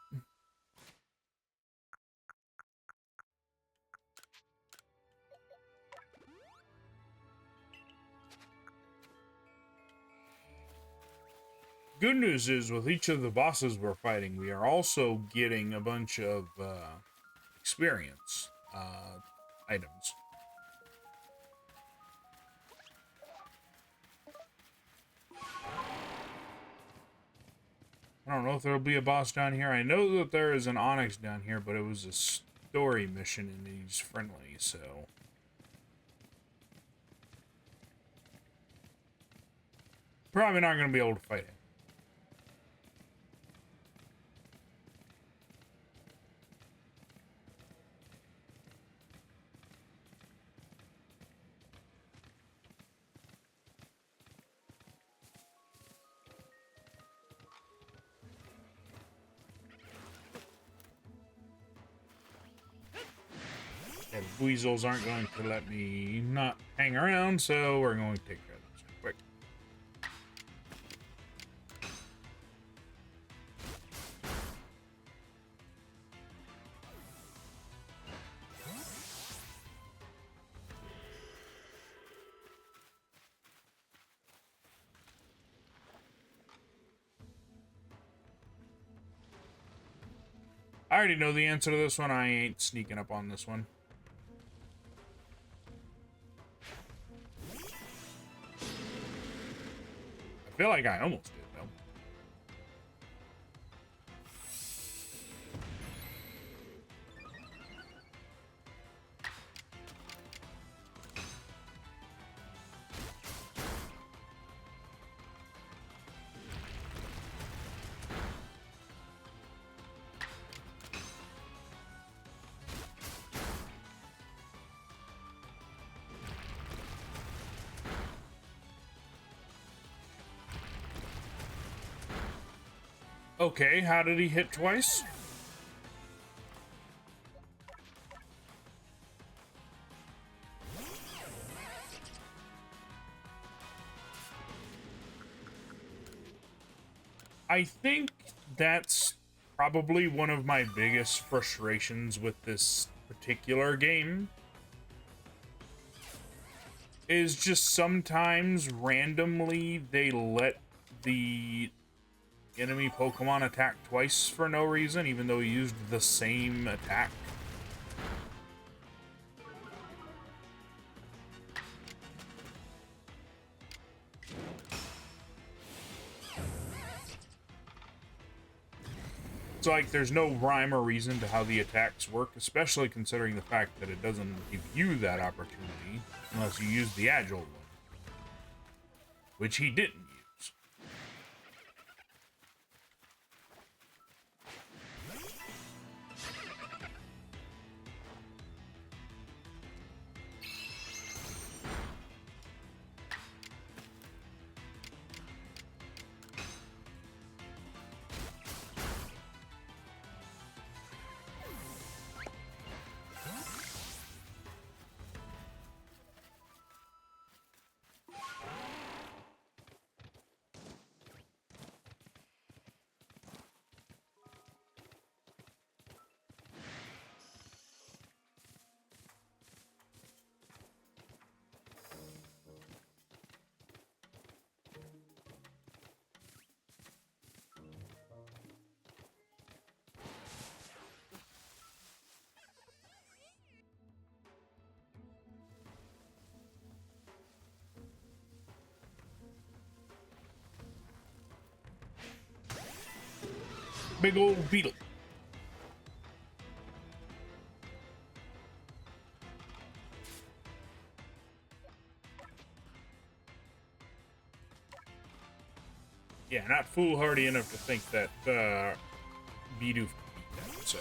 Good news is, with each of the bosses we're fighting, we are also getting a bunch of experience items. I don't know if there'll be a boss down here. I know that there is an Onyx down here, but it was a story mission and he's friendly, so... probably not going to be able to fight it. Yeah, the weasels aren't going to let me not hang around, so we're going to take care of this quick. I already know the answer to this one. I ain't sneaking up on this one. I feel like I almost did, though. Okay, how did he hit twice? I think that's probably one of my biggest frustrations with this particular game. Is just sometimes randomly they let the enemy Pokemon attack twice for no reason, even though he used the same attack. It's like there's no rhyme or reason to how the attacks work, especially considering the fact that it doesn't give you that opportunity unless you use the Agile one, which he didn't use. Big old beetle. Yeah, not foolhardy enough to think that Bidoof could beat that, so.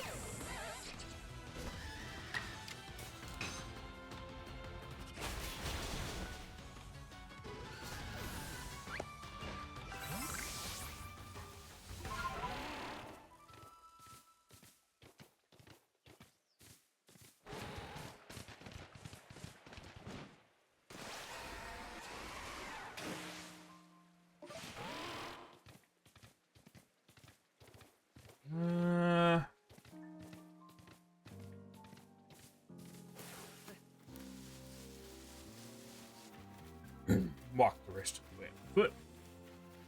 Walk the rest of the way on foot.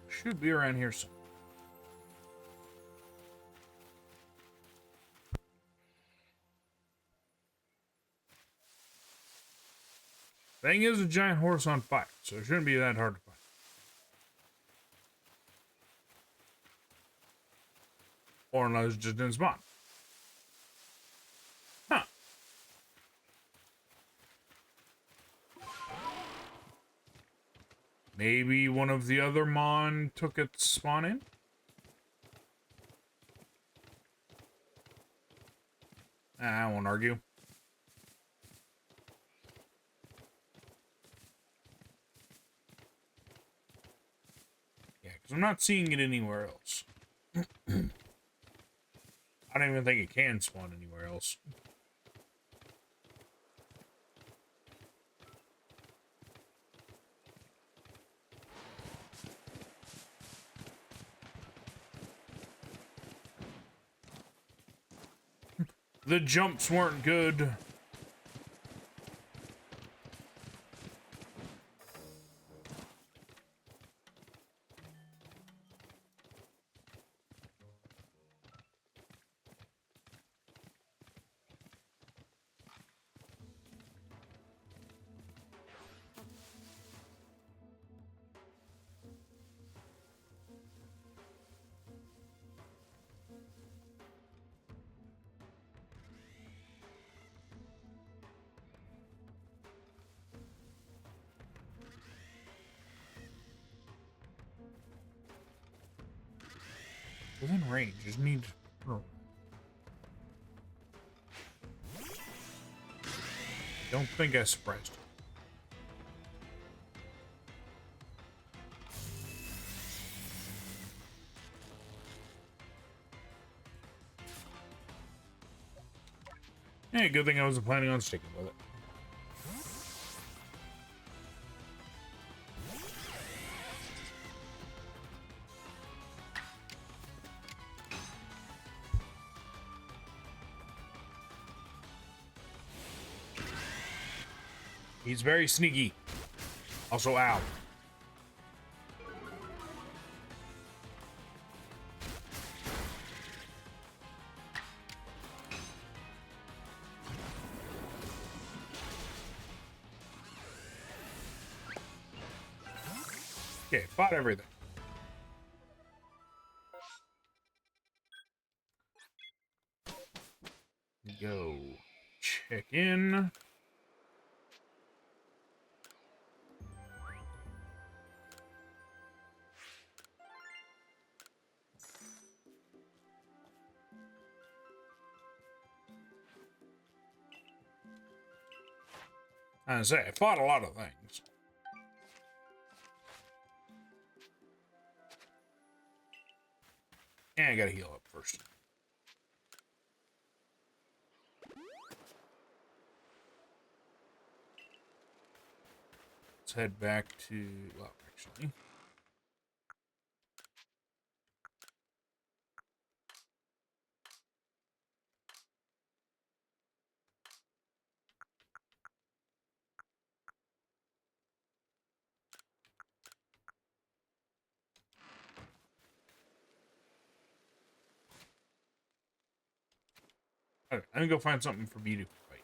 Should be around here somewhere. Thing is a giant horse on fire, so it shouldn't be that hard to find. Or unless it just didn't spawn. Huh. Maybe one of the other Mon took its spawn in? I won't argue. Yeah, because I'm not seeing it anywhere else. I don't even think it can spawn anywhere else. The jumps weren't good. Within range, just need. Oh. Don't think I surprised you. Hey, good thing I wasn't planning on sticking with it. He's very sneaky. Also, ow. Okay, fought everything. Go check in. I say, I fought a lot of things. And I gotta heal up first. Let's head back to, well, actually. Okay, I'm gonna go find something for Bidoof to fight.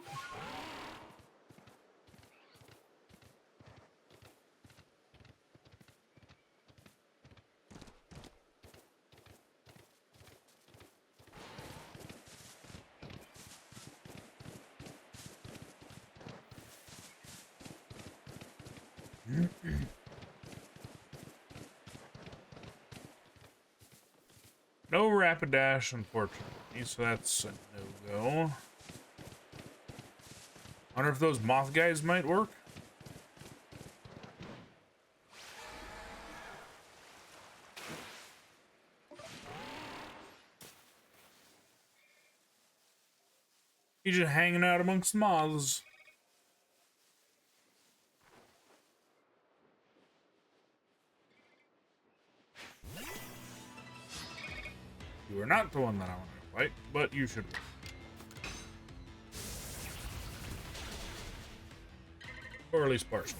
No rapid dash, unfortunately, so that's a no-go. Wonder if those moth guys might work. He's just hanging out amongst the moths. You are not the one that I want to fight, but you should. Or at least partially.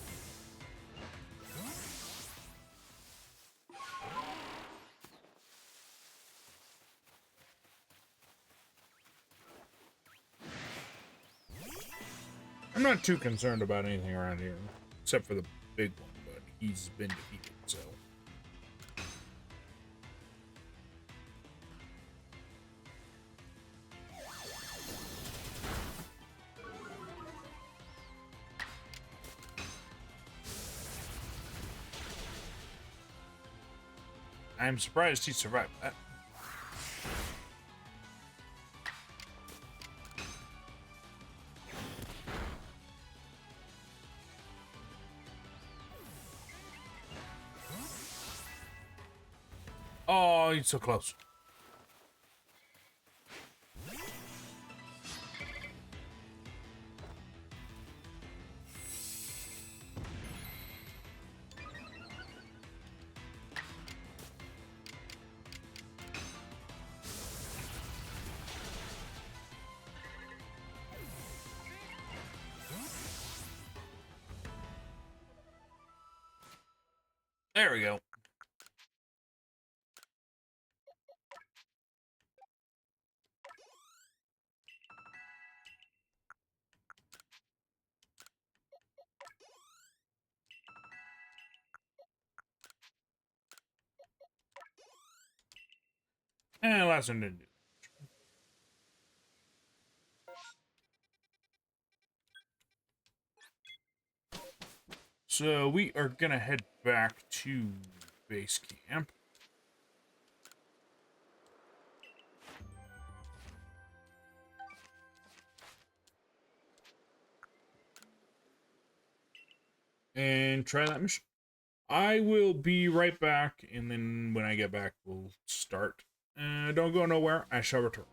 I'm not too concerned about anything around here, except for the big one, but he's been defeated, so. I'm surprised he survived that. Oh, he's so close. There we go. And last one didn't do. So we are gonna head back to base camp. And try that mission. I will be right back, and then when I get back, we'll start. Don't go nowhere. I shall return.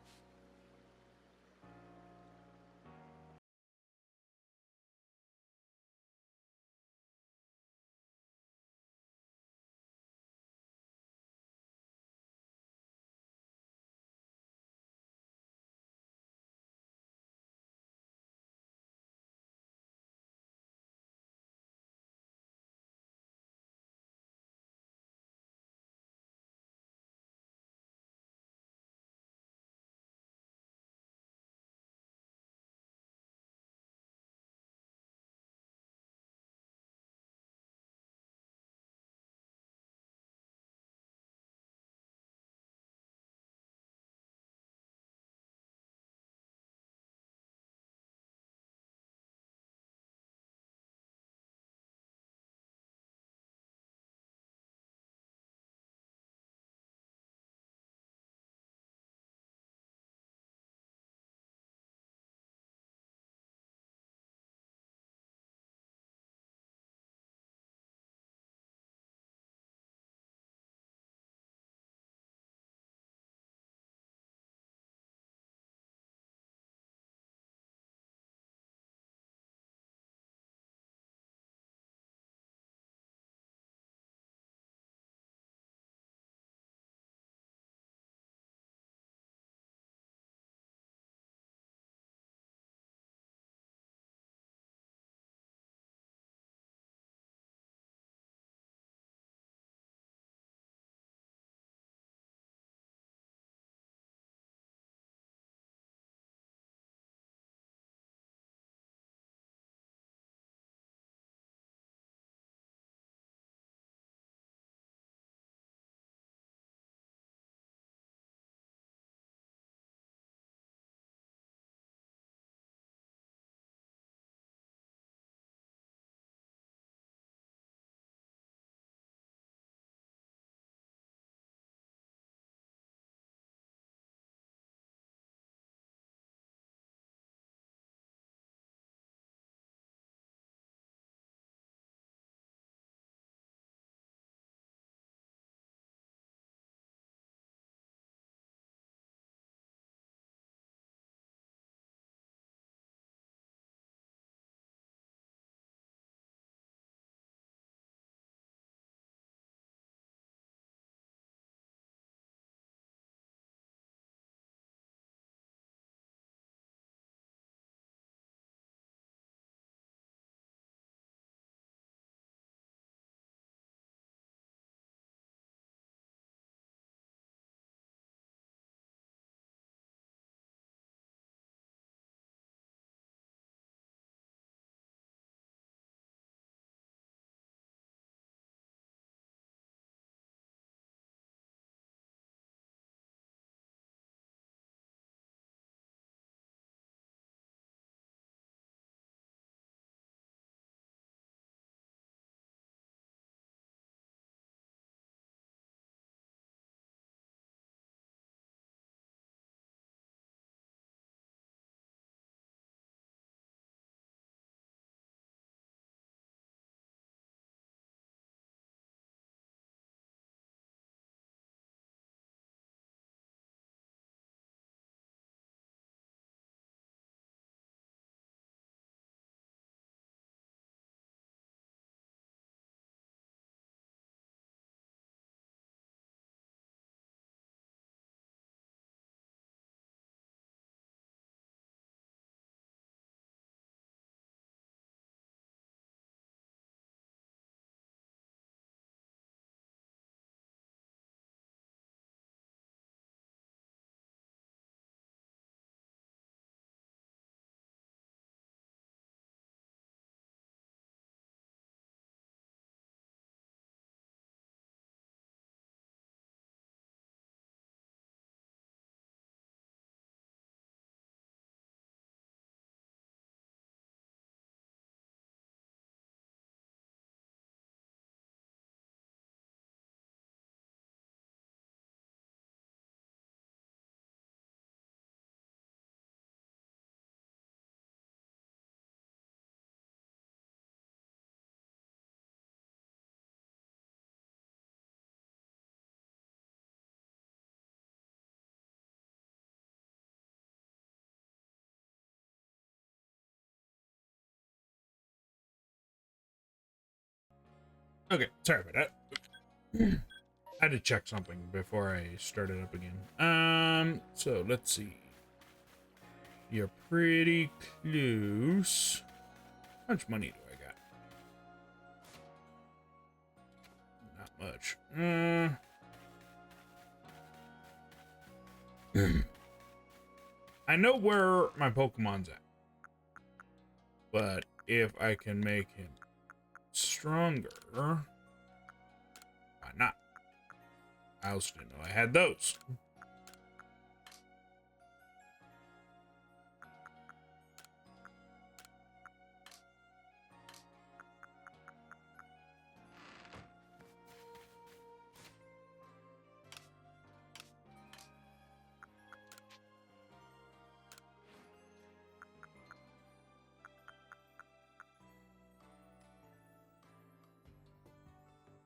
Okay, sorry about that. I had to check something before I started up again. So let's see. You're pretty close. How much money do I got? Not much. I know where my Pokemon's at. But if I can make him stronger, why not? I also didn't know I had those.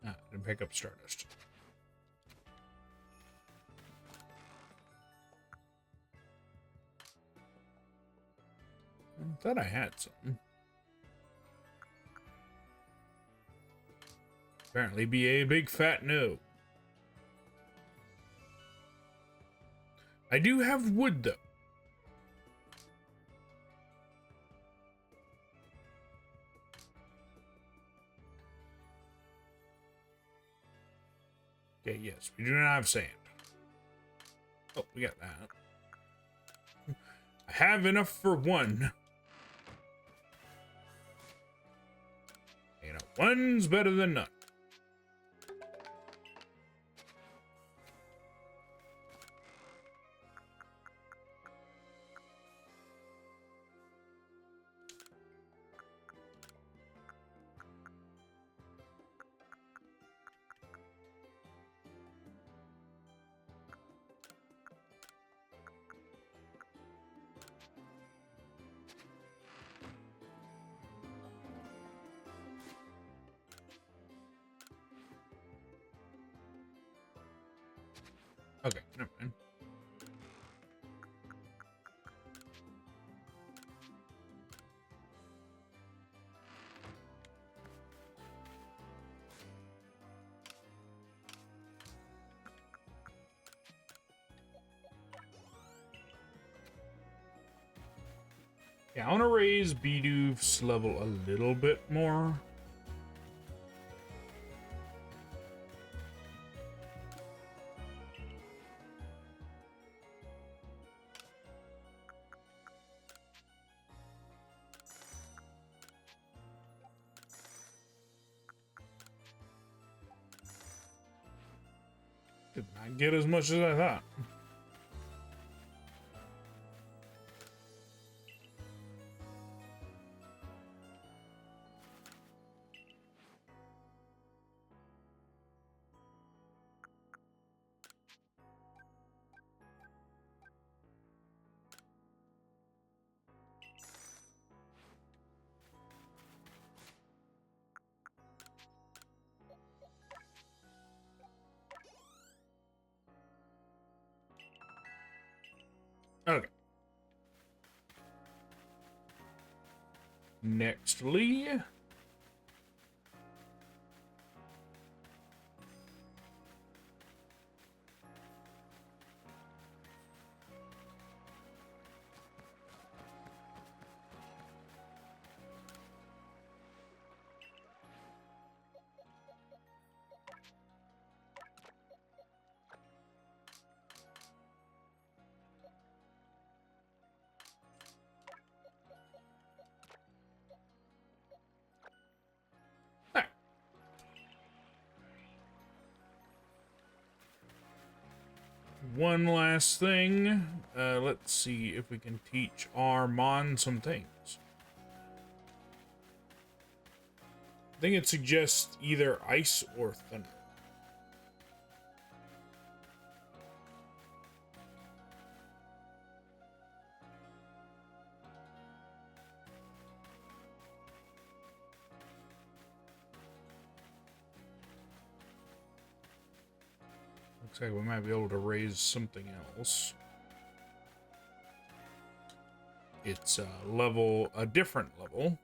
Ah, didn't pick up Stardust. I thought I had some. Apparently be a big fat no. I do have wood, though. Okay, yes, we do not have sand. Oh, we got that. I have enough for one. You know, one's better than none. Okay, never mind. Yeah, I want to raise Bidoof's level a little bit more. Did not get as much as I thought. Okay. Nextly. One last thing. Let's see if we can teach our Mon some things. I think it suggests either ice or thunder. Looks like we might be able to raise something else. It's a different level.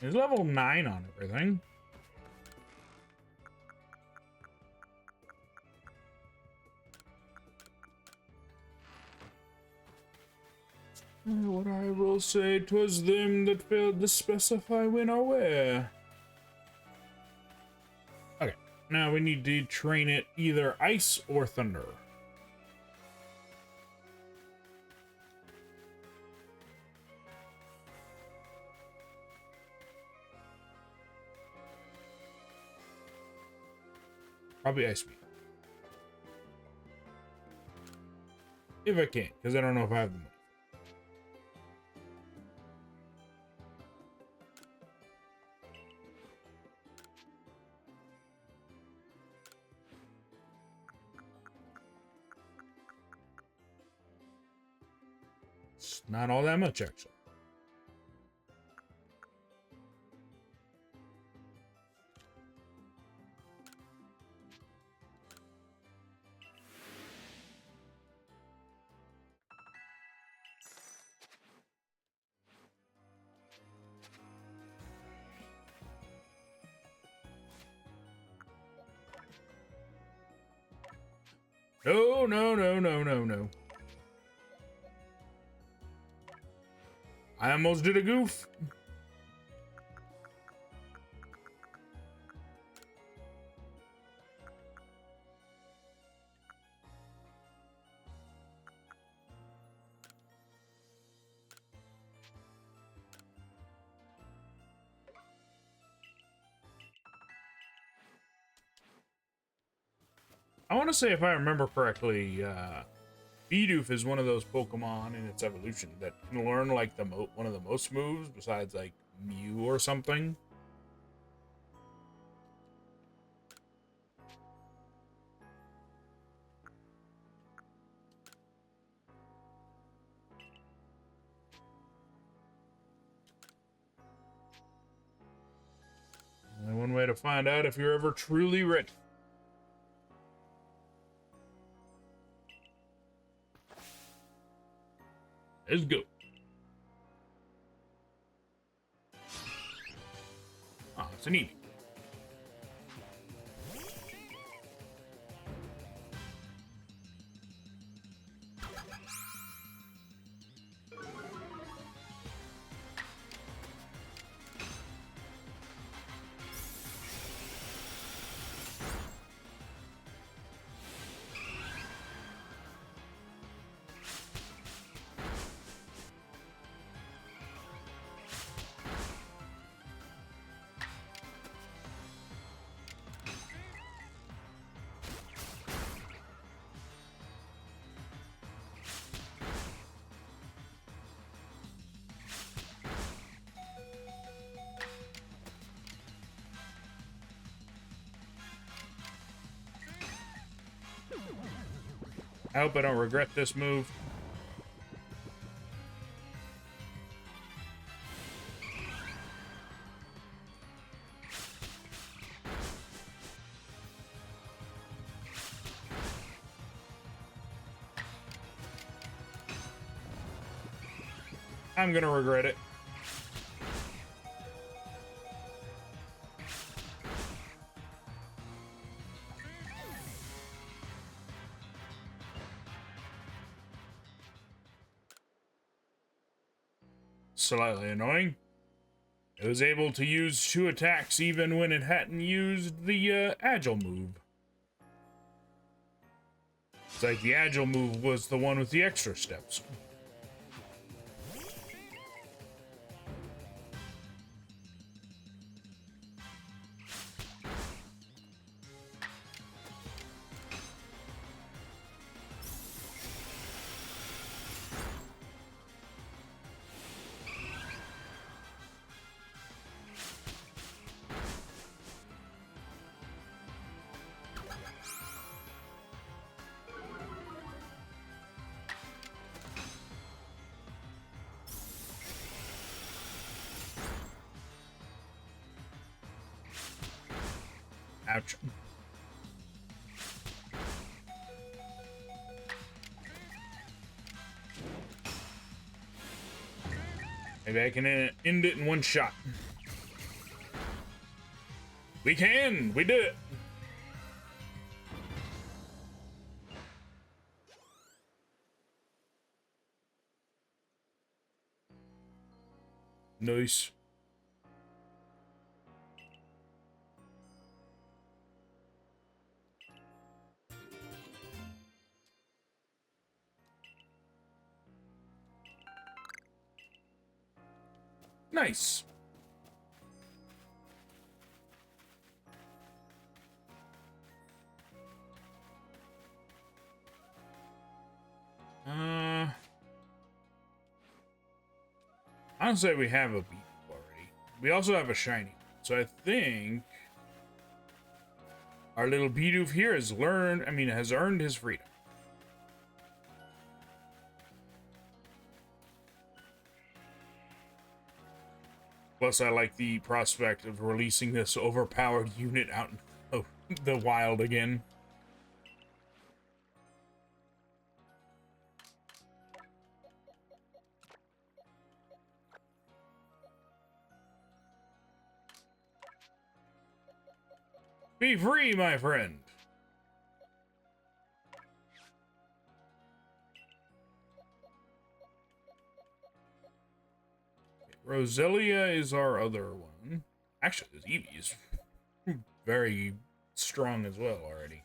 He's level 9 on everything. What I will say, 'twas them that failed to specify when or where. Okay, now we need to train it either ice or thunder. Probably ice speed. If I can, because I don't know if I have the money. It's not all that much, actually. No, no, no, no, no, no. I almost did a goof. I want to say, if I remember correctly, Bidoof is one of those Pokemon in its evolution that can learn like one of the most moves besides like Mew or something. Only one way to find out if you're ever truly ready. Let's go. Ah, it's an Eevee. I hope I don't regret this move. I'm gonna regret it. Slightly annoying. It was able to use 2 attacks even when it hadn't used the agile move. It's like the agile move was the one with the extra steps. Ouch. Maybe I can end it in one shot. We can! We did it! Nice. Nice. I don't say we have a beat already. We also have a shiny. So I think our little Bidoof here has earned his freedom. Plus, I like the prospect of releasing this overpowered unit out in the wild again. Be free, my friend! Roselia is our other one. Actually, this Eevee is very strong as well already.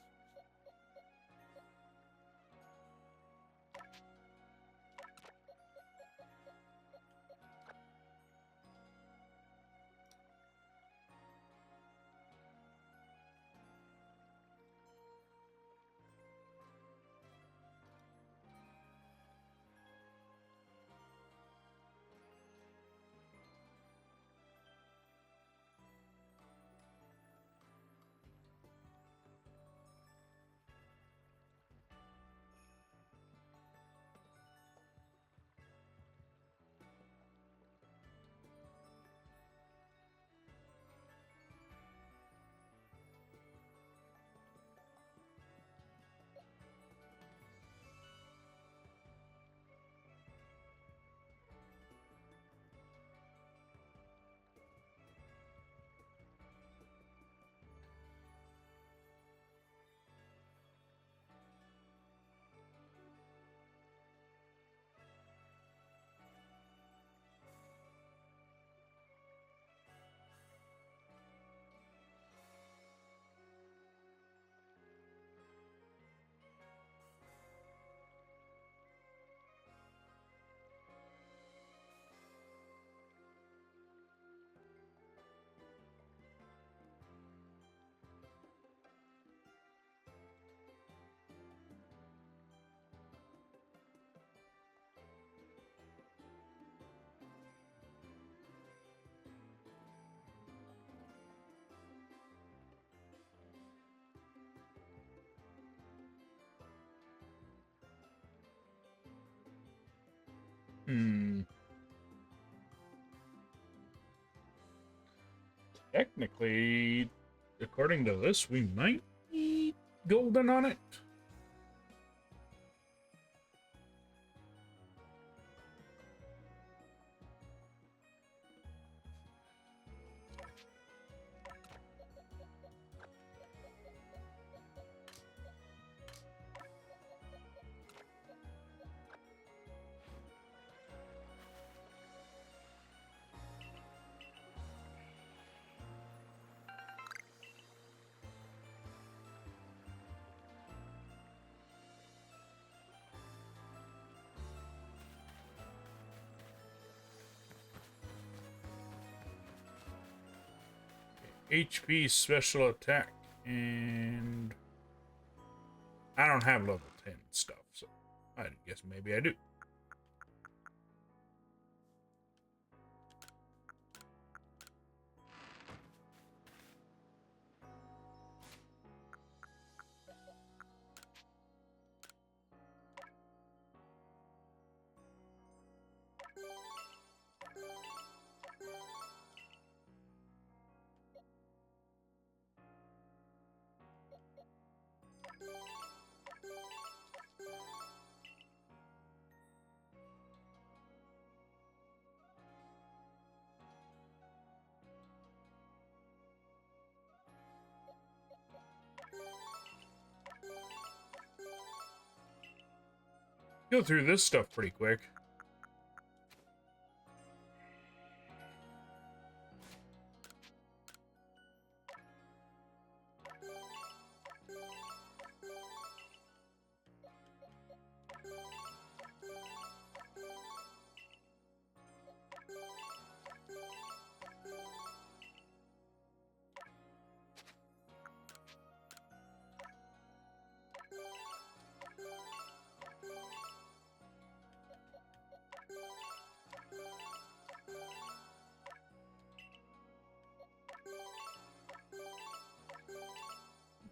Technically, according to this, we might be golden on it. HP special attack, and I don't have level 10 stuff, so I guess maybe I do. go through this stuff pretty quick.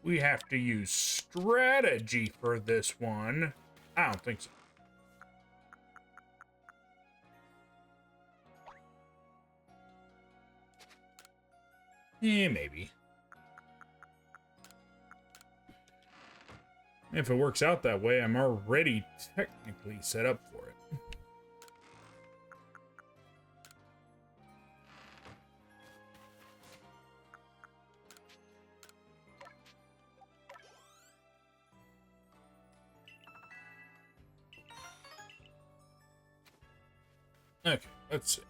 We have to use strategy for this one. I don't think so. Maybe. If it works out that way, I'm already technically set up for it. Okay, let's see.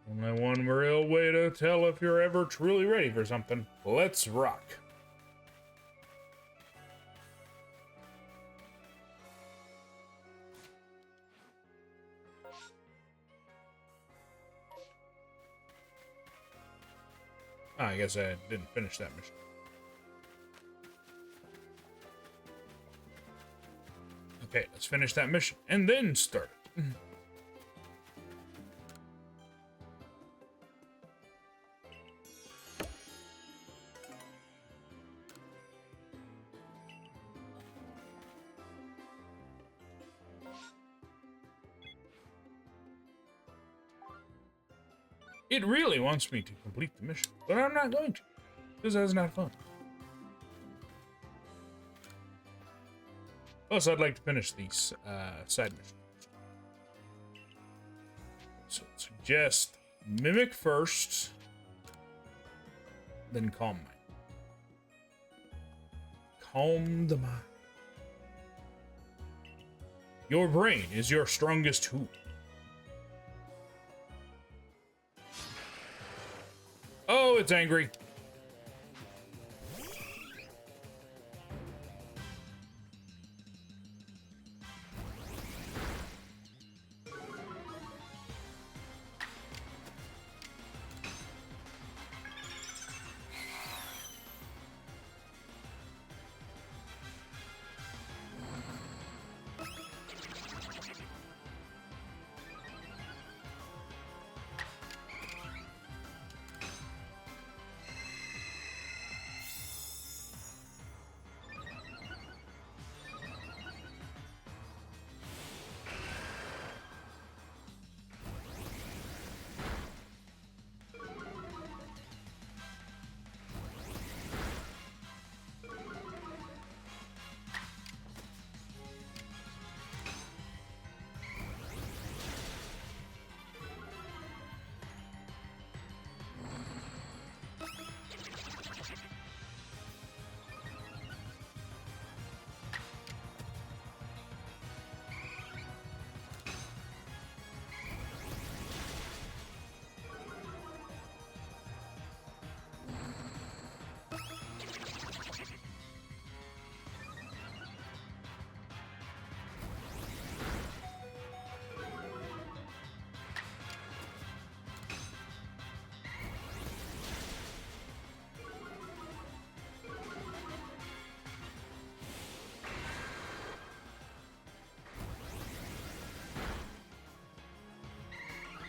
Only one real way to tell if you're ever truly ready for something. Let's rock. I guess I didn't finish that mission. Okay, let's finish that mission and then start it. It really wants me to complete the mission, but I'm not going to, because that's not fun. Plus, I'd like to finish these side missions. So, suggest Mimic first, then Calm Mind. Calm the mind. Your brain is your strongest tool. Oh, it's angry.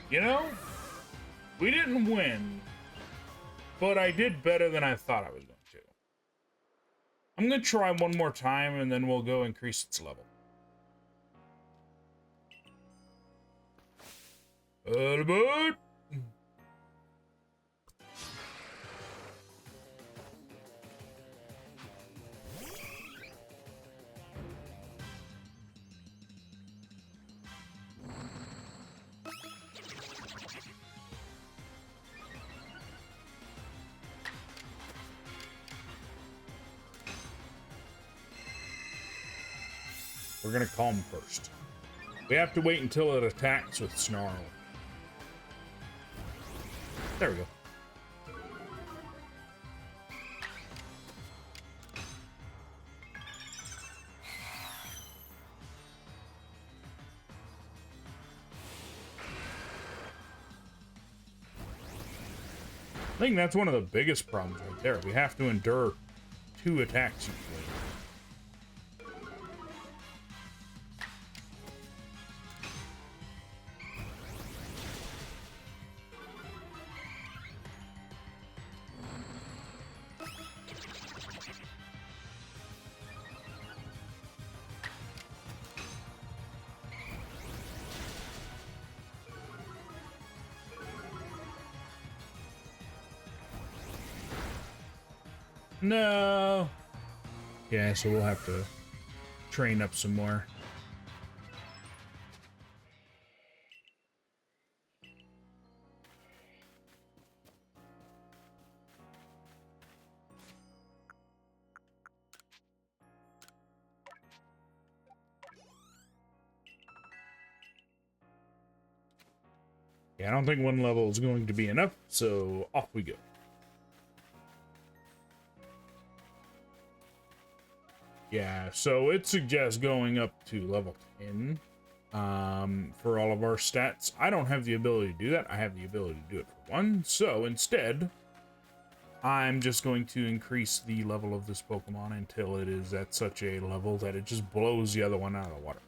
You know, we didn't win, but I did better than I thought I was going to. I'm going to try one more time, and then we'll go increase its level. All aboard! We're gonna calm first. We have to wait until it attacks with Snarl. There we go. I think that's one of the biggest problems right there. We have to endure 2 attacks usually. No. Yeah, so we'll have to train up some more. Yeah, I don't think 1 level is going to be enough, so off we go. Yeah, so it suggests going up to level 10 for all of our stats. I don't have the ability to do that. I have the ability to do it for 1. So instead, I'm just going to increase the level of this Pokemon until it is at such a level that it just blows the other one out of the water.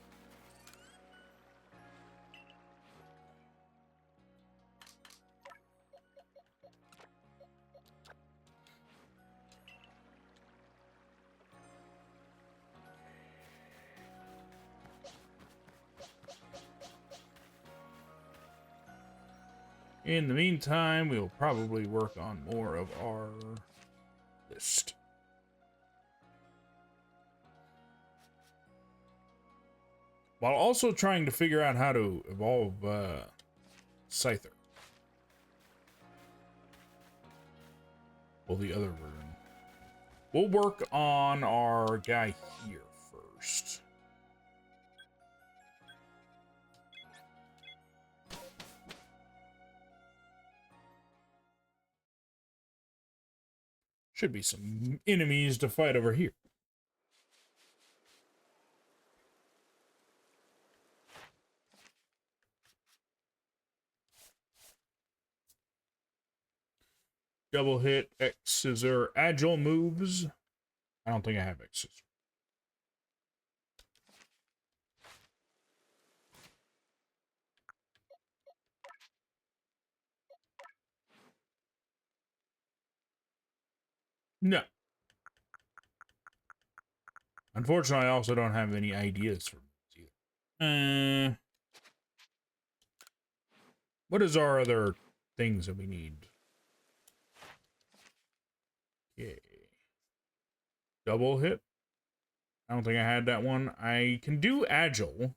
In the meantime, we'll probably work on more of our list. While also trying to figure out how to evolve Scyther. Well, the other version. We'll work on our guy here first. Should be some enemies to fight over here. Double hit, X scissor, agile moves. I don't think I have X scissor. No. Unfortunately, I also don't have any ideas for moves either. What is our other things that we need? Okay. Double hit. I don't think I had that one. I can do agile.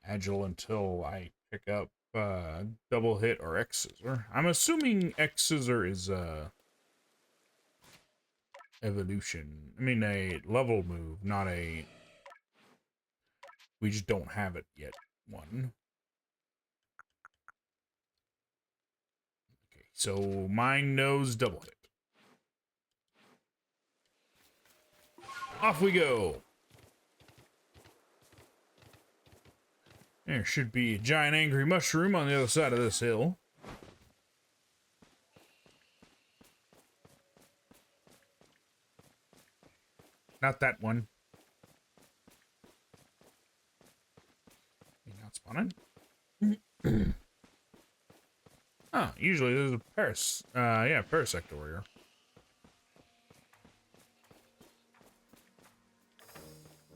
Agile until I pick up double hit or X scissor. I'm assuming X scissor is evolution. I mean a level move, not a we just don't have it yet one. Okay, so mine knows double hit. Off we go. There should be a giant angry mushroom on the other side of this hill. Not that one. You're not spawning. Oh, usually there's a Parasect warrior.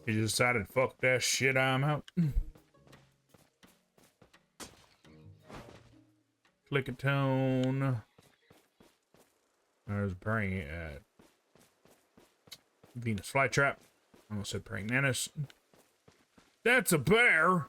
He just decided, fuck that shit, I'm out. Click a tone. There's a praying Venus flytrap. I almost said praying mantis. That's a bear.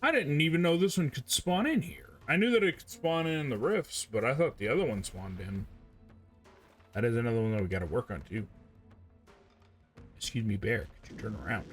I didn't even know this one could spawn in here. I knew that it could spawn in the rifts, but I thought the other one spawned in. That is another one that we gotta work on too. Excuse me, bear, could you turn around?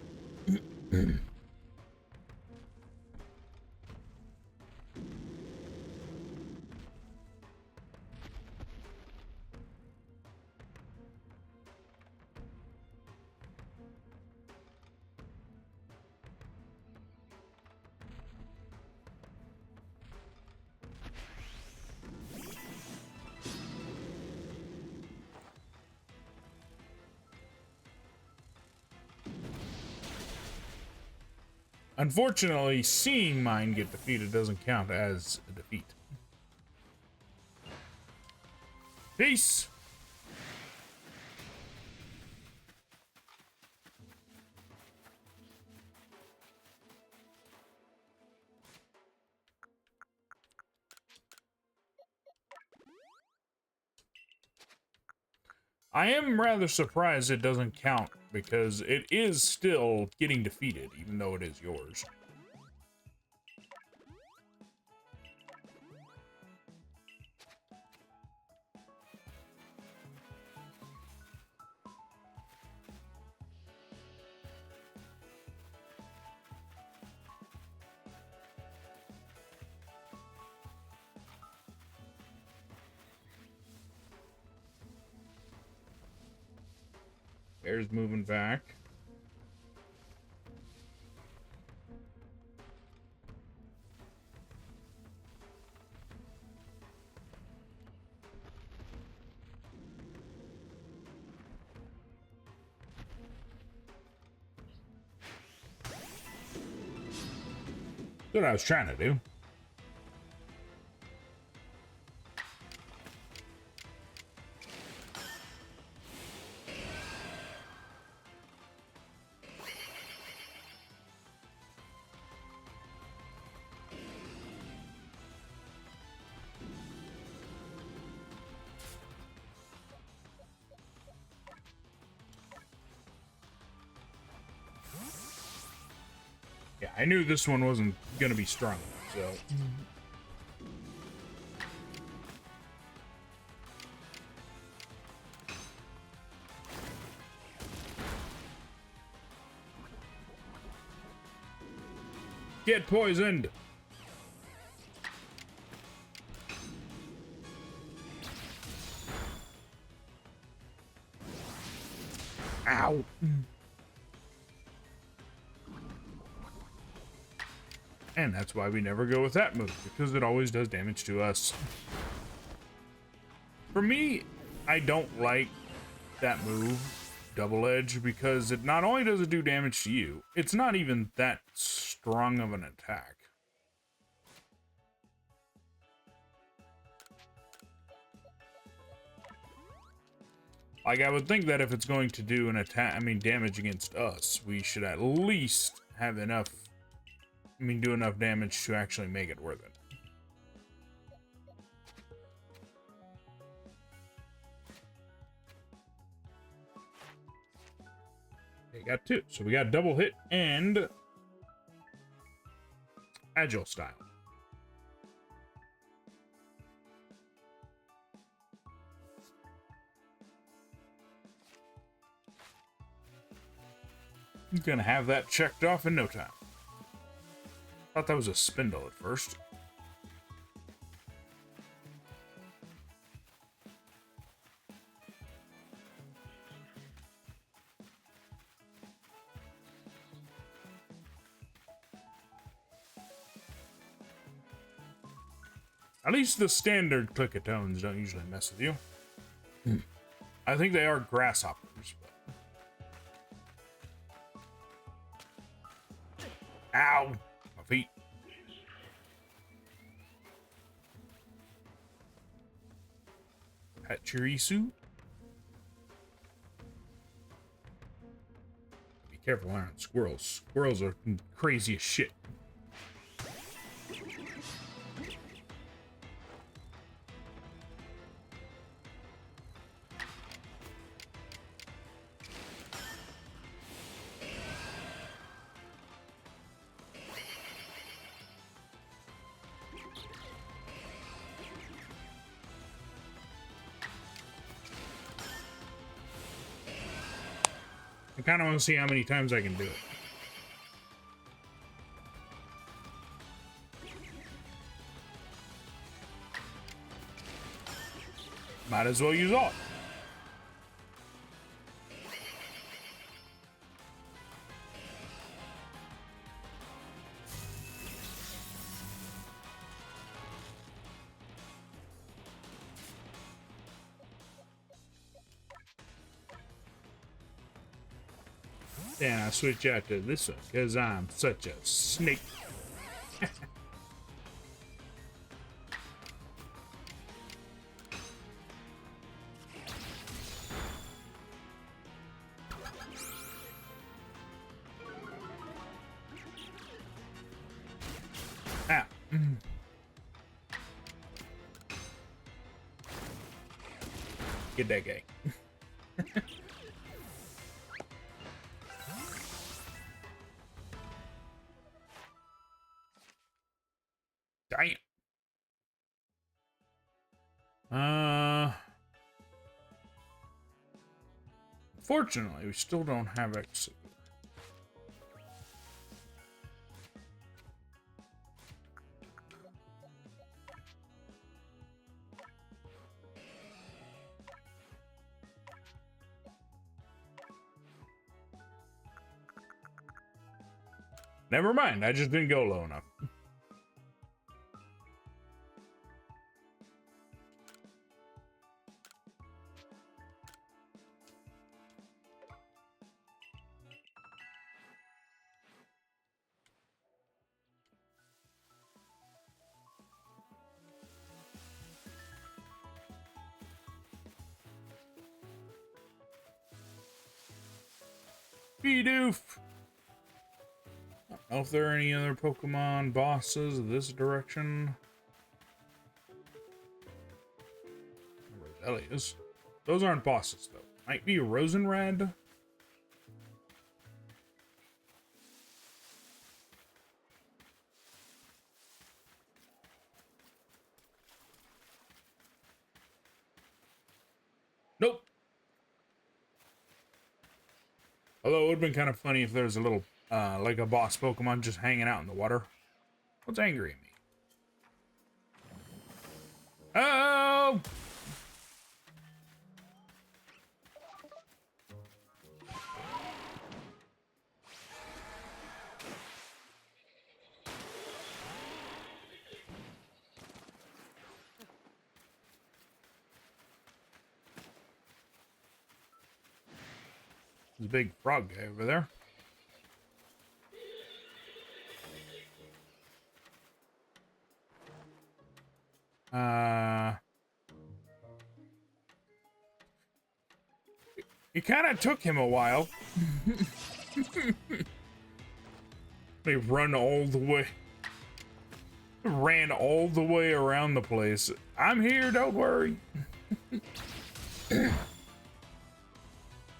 Unfortunately, seeing mine get defeated doesn't count as a defeat. Peace! I am rather surprised it doesn't count, because it is still getting defeated, even though it is yours. Bear's moving back. That's what I was trying to do. Yeah, I knew this one wasn't gonna be strong enough, so. Get poisoned! Ow! And that's why we never go with that move, because it always does damage to us. For me, I don't like that move, Double Edge, because it not only does it do damage to you, it's not even that strong of an attack. Like, I would think that if it's going to do an attack, damage against us, we should at least have enough, do enough damage to actually make it worth it. Okay, got two. So we got double hit and agile style. I'm gonna have that checked off in no time. Thought that was a spindle at first. At least the standard clickatones don't usually mess with you. I think they are grasshoppers. But... Ow! My feet. Pachirisu. Be careful around squirrels. Squirrels are crazy as shit. I kind of want to see how many times I can do it. Might as well use all. Then I switch out to this one because I'm such a snake. Ah. Get that guy. Damn. Fortunately, we still don't have exit. Never mind, I just didn't go low enough. Bidoof! I don't know if there are any other Pokemon bosses this direction. Roselias. Those aren't bosses, though. Might be Rosenrad. Nope. Although it would have been kind of funny if there was a little, like a boss Pokemon just hanging out in the water. What's angry at me? Oh! There's a big frog guy over there. It kind of took him a while. They ran all the way around the place. I'm here, don't worry.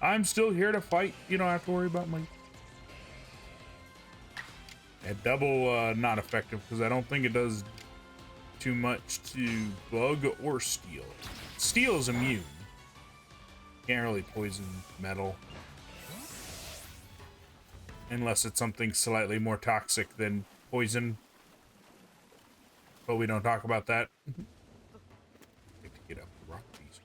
I'm still here to fight. You don't have to worry about me. And double not effective because I don't think it does too much to bug or steel. Steel is immune. Can't really poison metal. Unless it's something slightly more toxic than poison. But we don't talk about that. Need to get up the rock piece.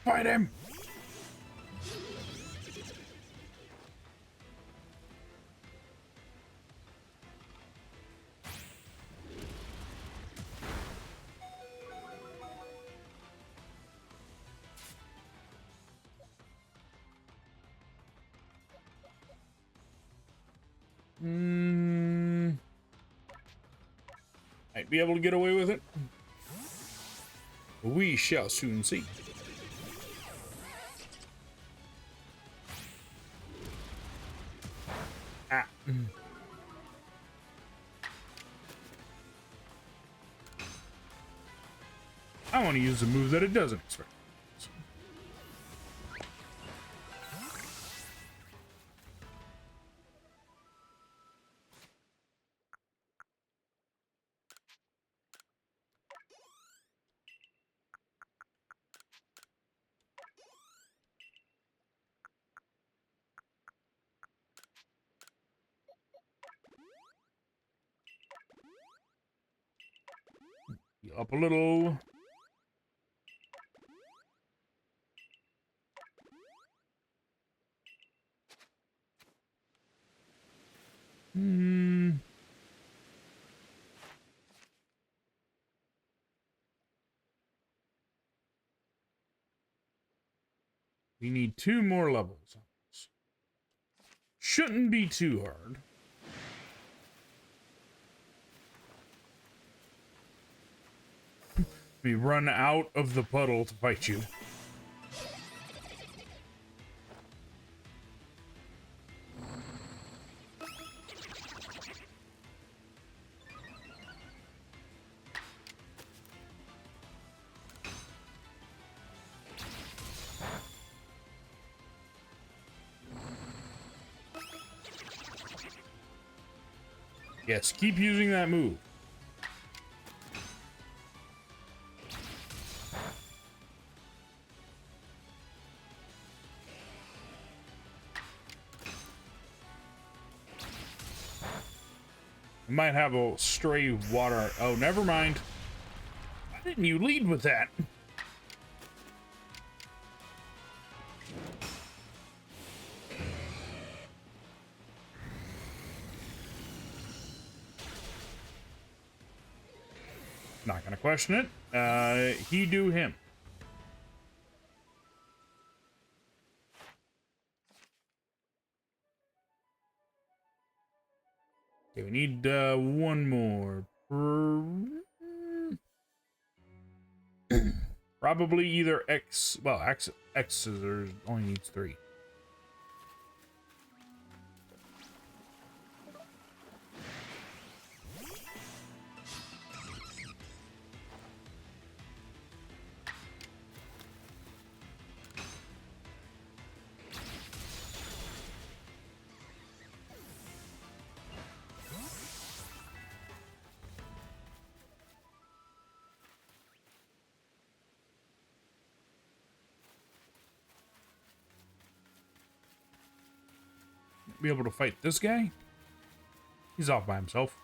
Fight him! Might be able to get away with it. We shall soon see. Ah. I want to use a move that it doesn't expect. Up a little. We need 2 more levels. Shouldn't be too hard. We run out of the puddle to fight you. Yes, keep using that move. I might have a stray water. Oh, never mind. Why didn't you lead with that? Not gonna question it. He do him. Okay, we need one more. Probably either X. Well, X scissors only needs 3. Be able to fight this guy? He's off by himself.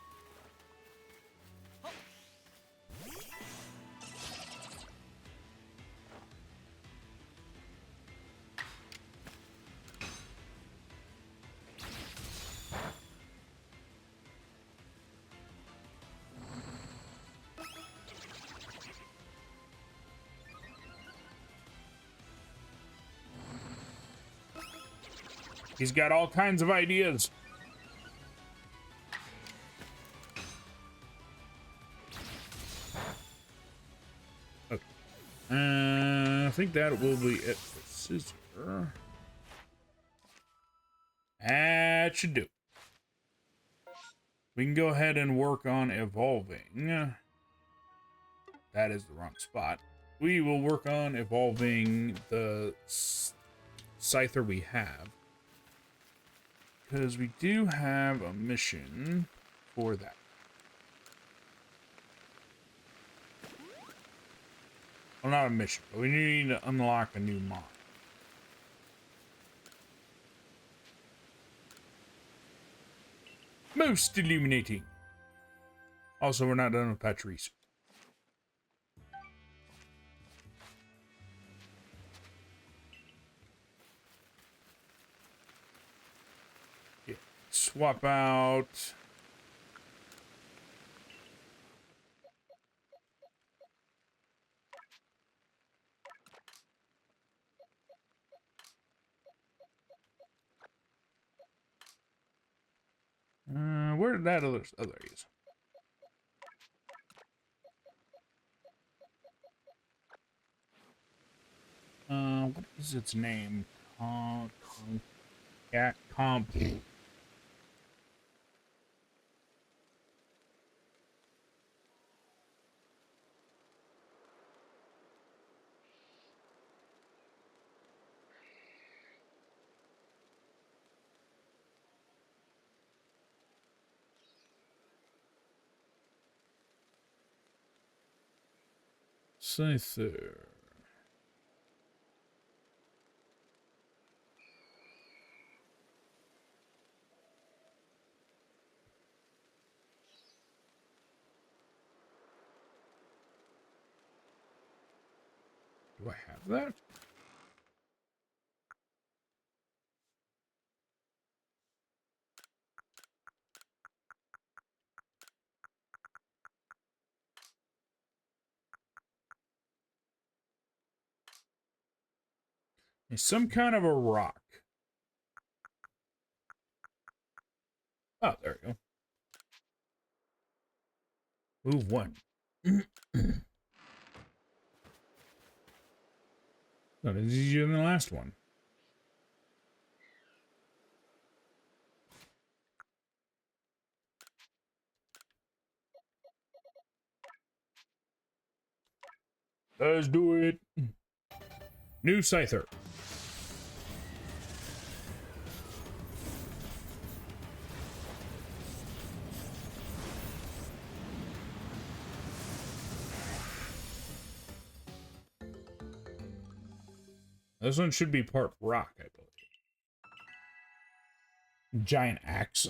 He's got all kinds of ideas. Okay. I think that will be it for scissor. That should do. We can go ahead and work on evolving. That is the wrong spot. We will work on evolving the scyther we have. Because we do have a mission for that. Well, not a mission, but we need to unlock a new mod. Most illuminating. Also, we're not done with patch research. Yeah. Swap out. where that other... Oh, there he is. What is its name? Cat comp. Scyther. Do I have that? It's some kind of a rock. Oh, there we go. Move one. Not as easier than the last one. Let's do it. New Scyther. This one should be part rock, I believe. Giant axe.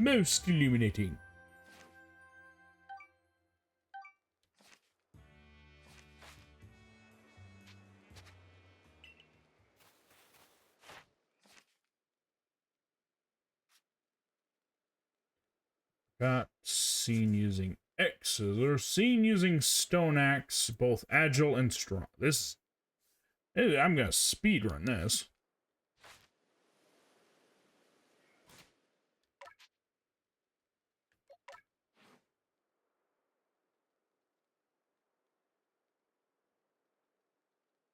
Most illuminating. Got seen using X's or seen using stone axe, both agile and strong. This, I'm gonna speed run this.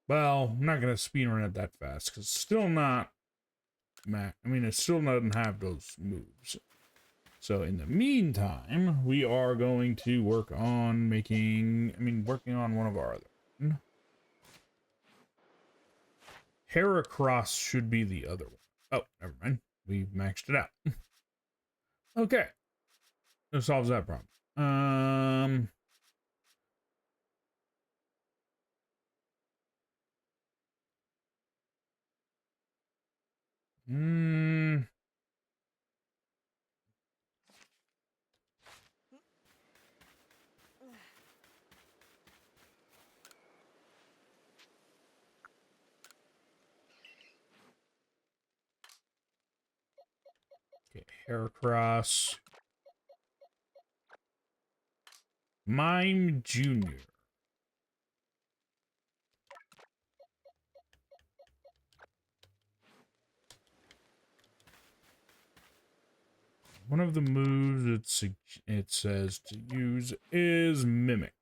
Well, I'm not gonna speed run it that fast because it's still not. I mean, it still doesn't have those moves. So in the meantime, we are going to work on working on one of our other. Heracross should be the other one. Oh, never mind. We maxed it out. Okay. That solves that problem. Okay, Heracross. Mime Jr. One of the moves it says to use is Mimic.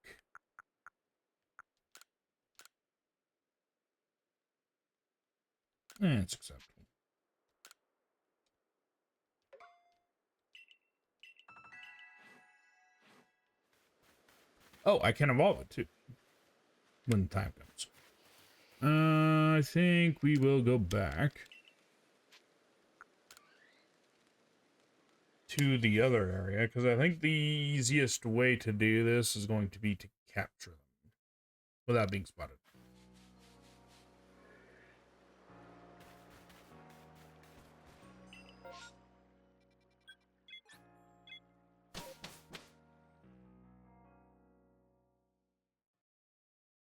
It's acceptable. Oh, I can evolve it too. When the time comes. I think we will go back to the other area, because I think the easiest way to do this is going to be to capture them without being spotted.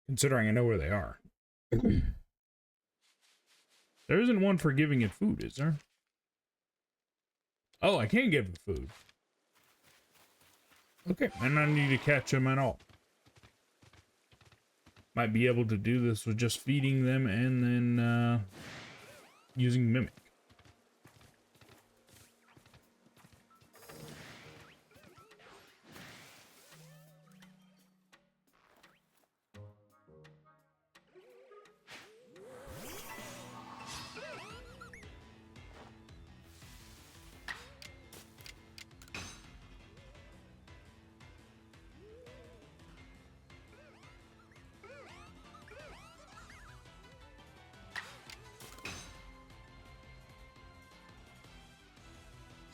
Considering I know where they are. There isn't one for giving it food, is there? Oh, I can't give it food. Okay, and I need to catch them at all. Might be able to do this with just feeding them and then using Mimic.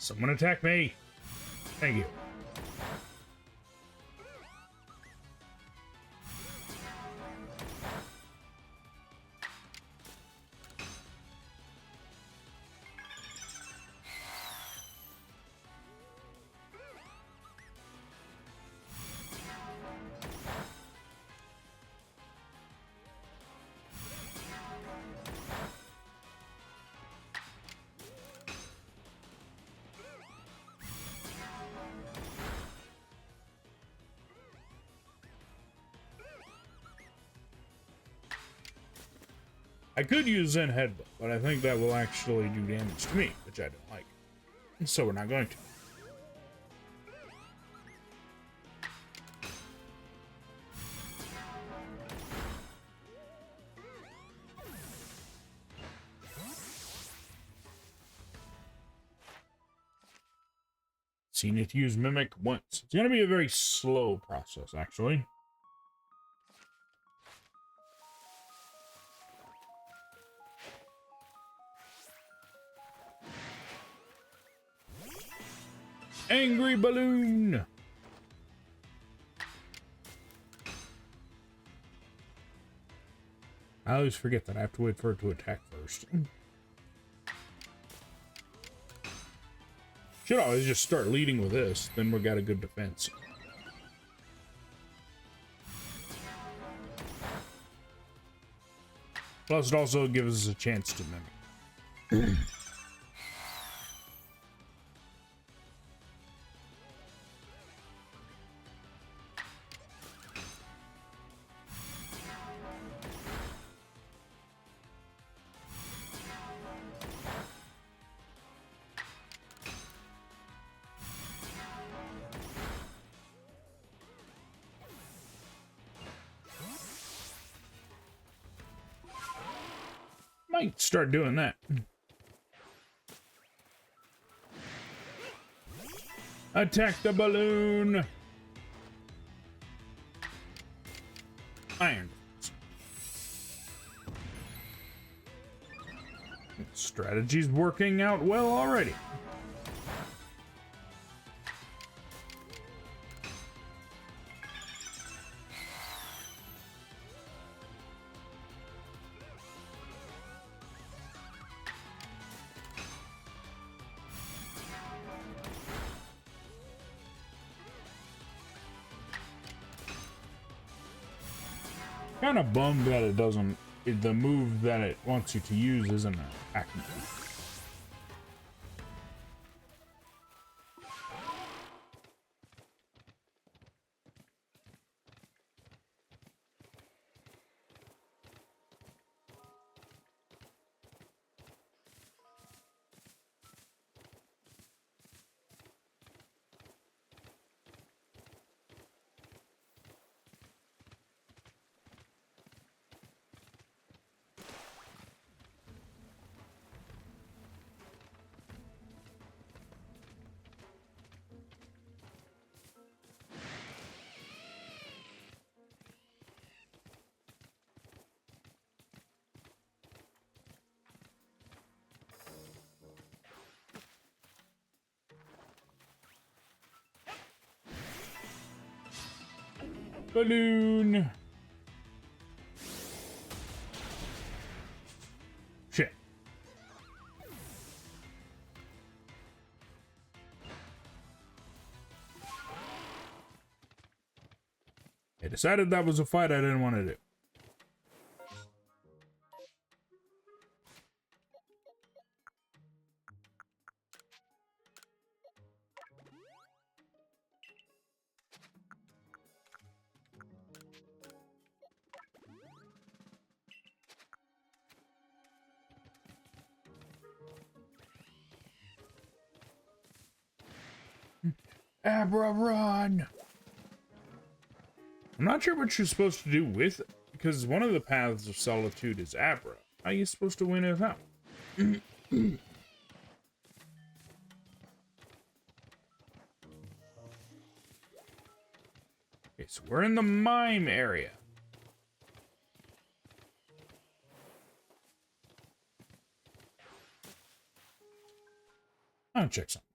Someone attack me! Thank you. I could use Zen Headbutt, but I think that will actually do damage to me, which I don't like. So we're not going to. Seen it use Mimic once. It's going to be a very slow process, actually. Angry Balloon! I always forget that I have to wait for it to attack first. Should always just start leading with this, then we got a good defense. Plus, it also gives us a chance to mimic. Might start doing that. Attack the balloon! Iron. Strategy's working out well already. Kind of bummed that it doesn't. The move that it wants you to use isn't an attack move. Balloon. Shit. I decided that was a fight I didn't want to do. Abra, run! I'm not sure what you're supposed to do with it, because one of the paths of solitude is Abra. How are you supposed to win it out? Okay, so we're in the mime area. I'll check something.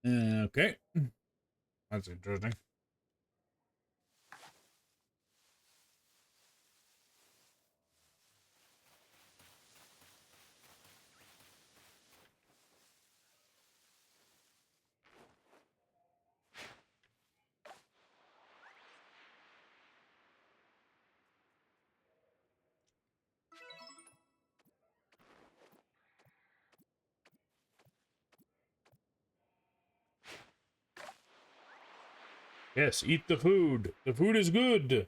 Okay. That's interesting. Yes, eat the food. The food is good.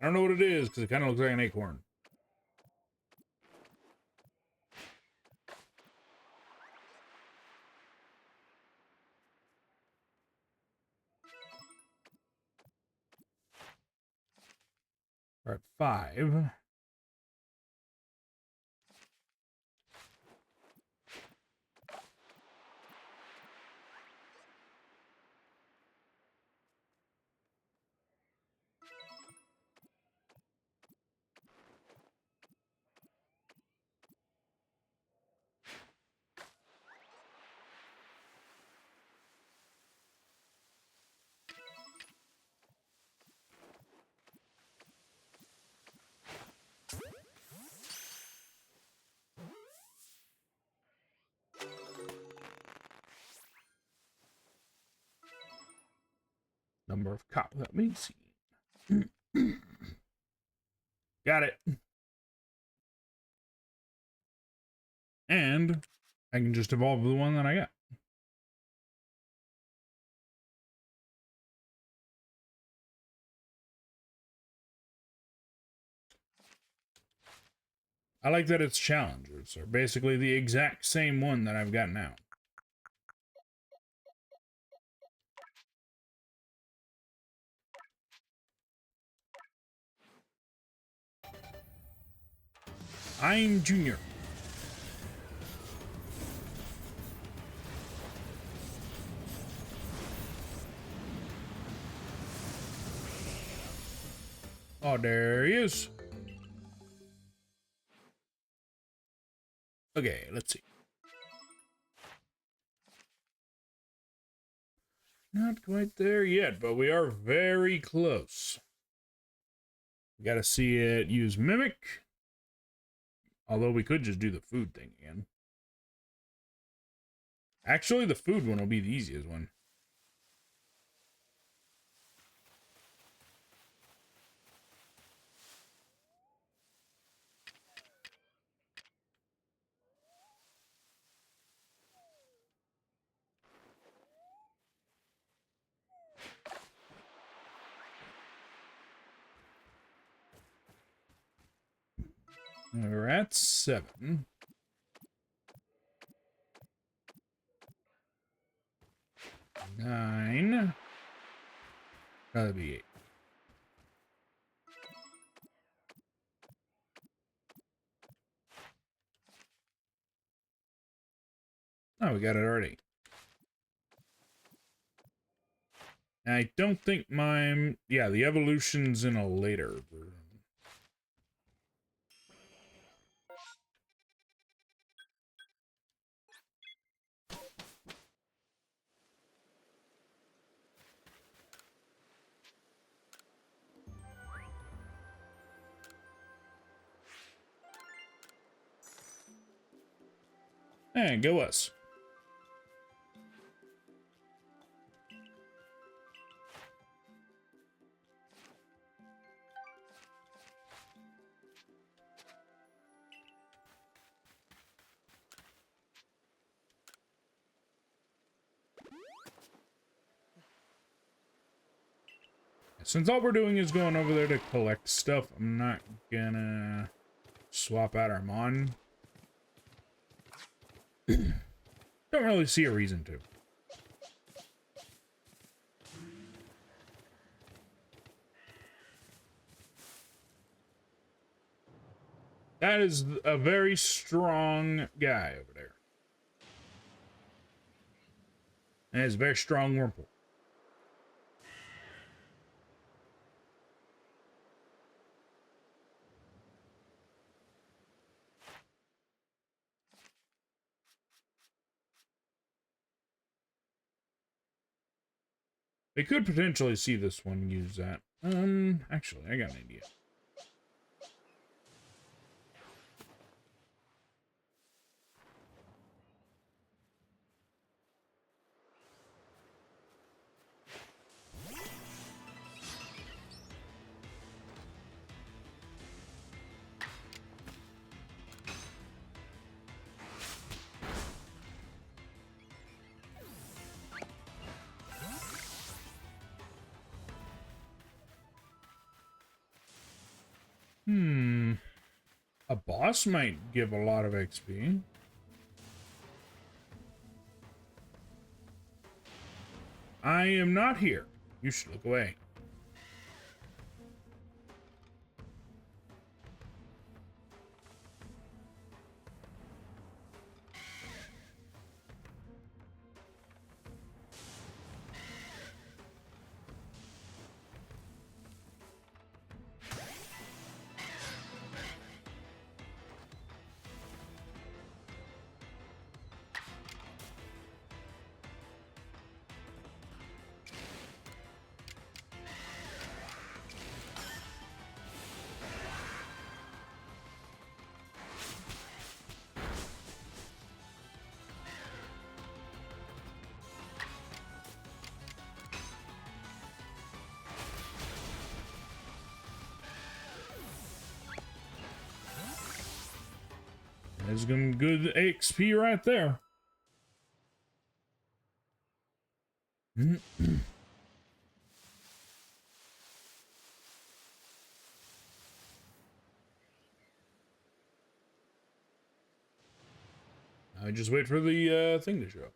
I don't know what it is, because it kind of looks like an acorn. We're at 5. Number of cops. Let me see. Got it. And I can just evolve the one that I got. I like that it's challengers are basically the exact same one that I've got now. I'm Junior. Oh, there he is. Okay, let's see. Not quite there yet, but we are very close. We gotta see it use Mimic. Although we could just do the food thing again. Actually, the food one will be the easiest one. We're at 7. 9. That'll be 8. Oh, we got it already. I don't think mine... Yeah, the evolution's in a later version. And go us. Since all we're doing is going over there to collect stuff, I'm not gonna swap out our Mon. Don't really see a reason to. That is a very strong guy over there. And it's a very strong Wurmple. They could potentially see this one use that. Actually, I got an idea. A boss might give a lot of XP. I am not here. You should look away. There's some good XP right there. I just wait for the thing to show up.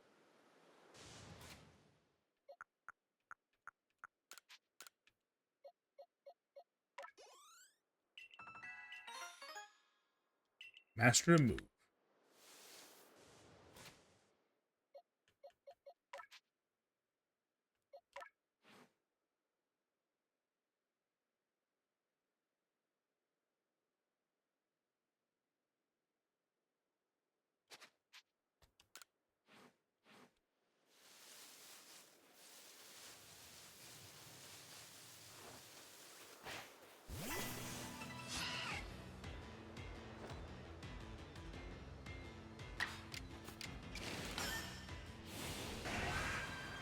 Master a move.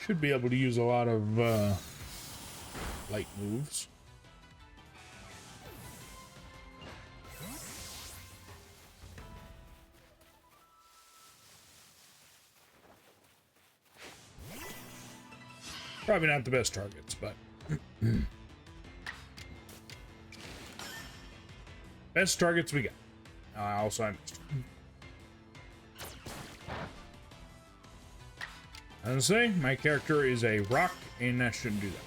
Should be able to use a lot of light moves. Probably not the best targets, but best targets we got. Also, I missed. As I say, my character is a rock, and that shouldn't do that.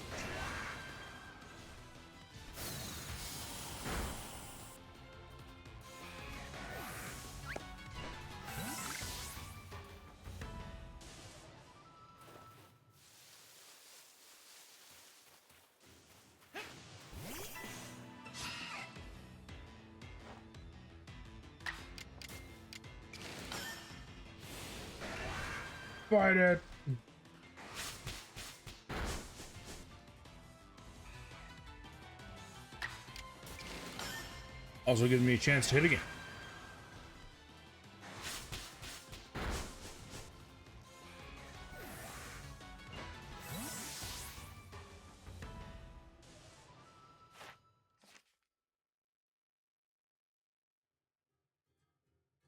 Fight it. Also gives me a chance to hit again.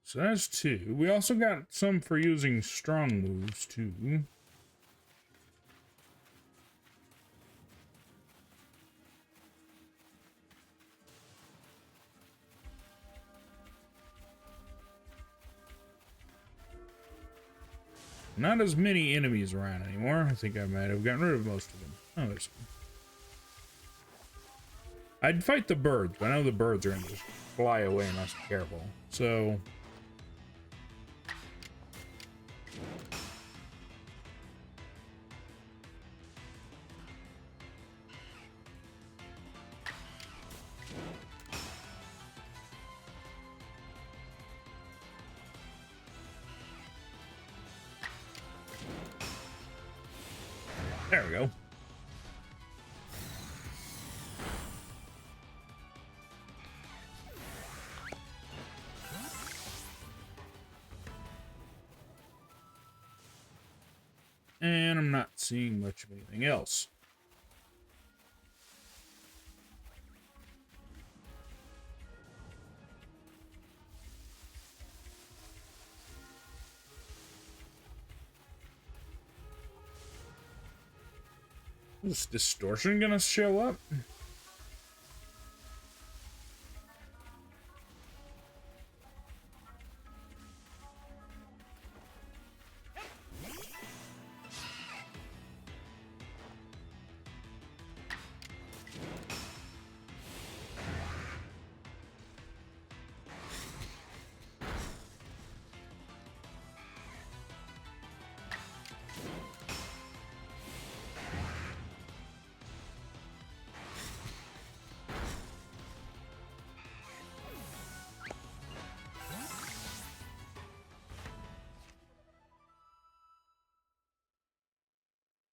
So that's 2. We also got some for using strong moves, too. Not as many enemies around anymore. I think I might have gotten rid of most of them. Oh, there's one. I'd fight the birds, but I know the birds are going to just fly away unless I'm careful. So... there we go. And I'm not seeing much of anything else. Is distortion gonna show up?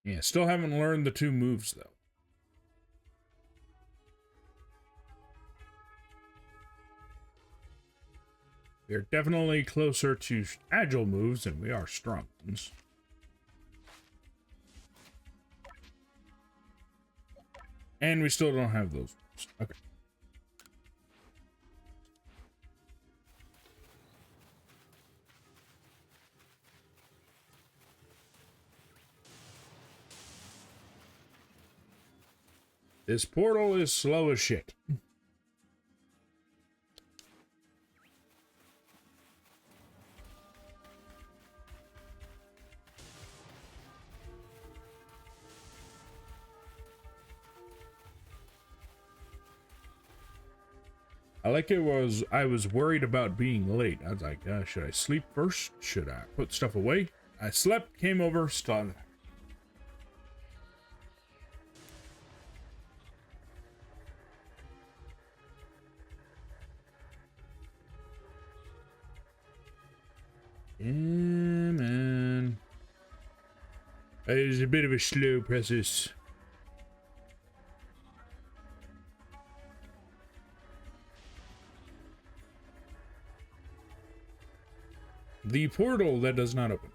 Yeah, still haven't learned the 2 moves, though. We're definitely closer to agile moves than we are strong ones. And we still don't have those moves. Okay. This portal is slow as shit. I was worried about being late. I was like, should I sleep first? Should I put stuff away? I slept, came over, started. Yeah, man. It was a bit of a slow process. The portal that does not open.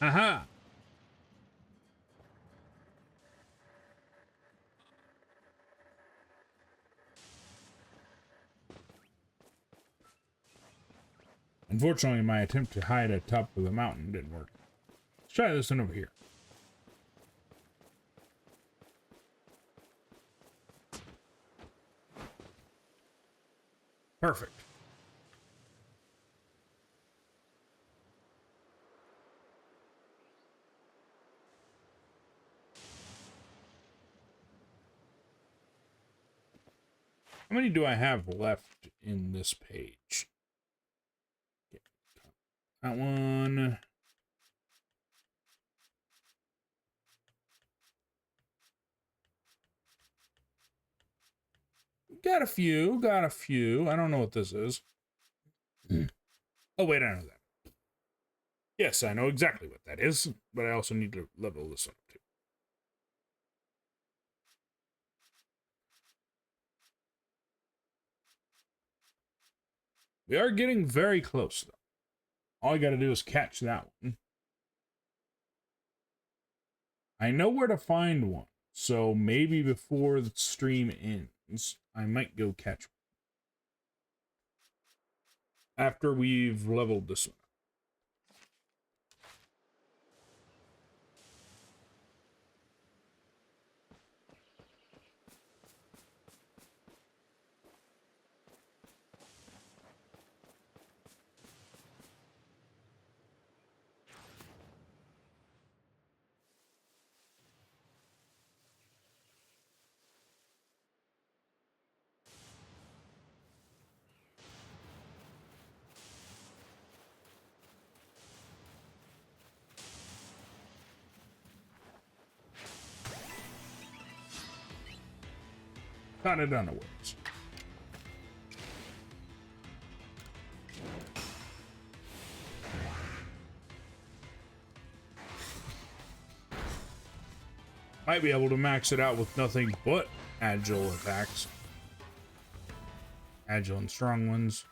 Aha! Unfortunately, my attempt to hide at top of the mountain didn't work. Let's try this one over here. Perfect. How many do I have left in this page? That one. Got a few, got a few. I don't know what this is. Oh, wait, I know that. Yes, I know exactly what that is, but I also need to level this up too. We are getting very close, though. All I gotta do is catch that one. I know where to find one, so maybe before the stream ends, I might go catch one. After we've leveled this one. Caught it unawares. Might be able to max it out with nothing but agile attacks. Agile and strong ones.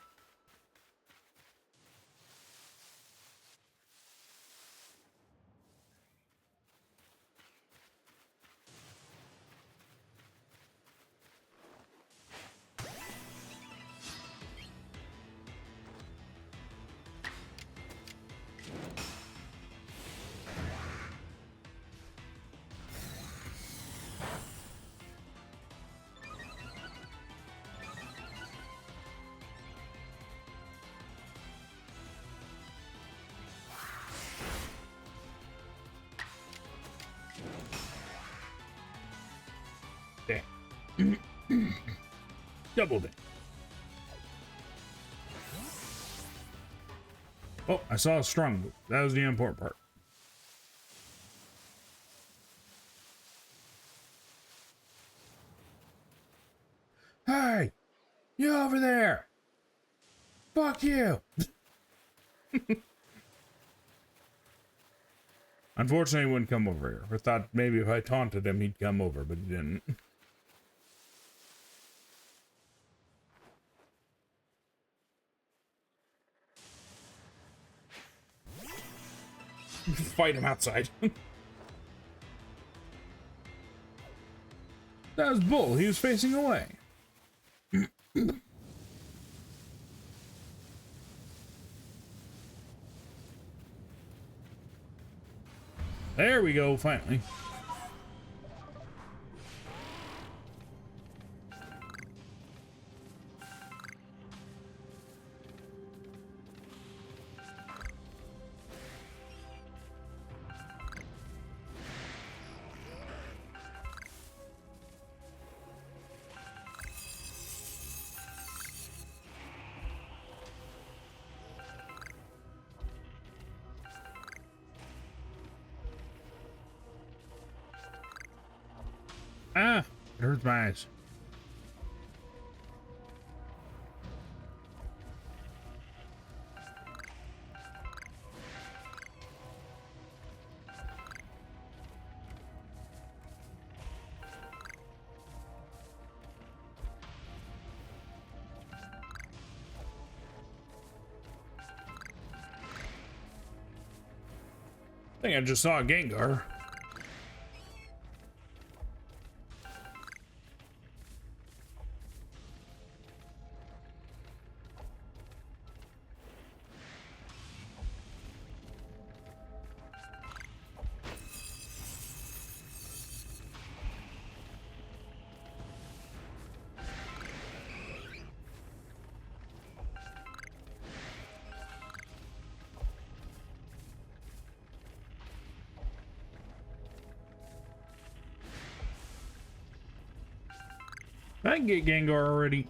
Doubled it. Oh, I saw a strong move. That was the important part. Hey! You over there! Fuck you! Unfortunately, he wouldn't come over here. I thought maybe if I taunted him, he'd come over, but he didn't. Fight him outside. That was bull. He was facing away. There we go, finally. Ah, it hurts my eyes. I think I just saw a Gengar. I get Gengar already?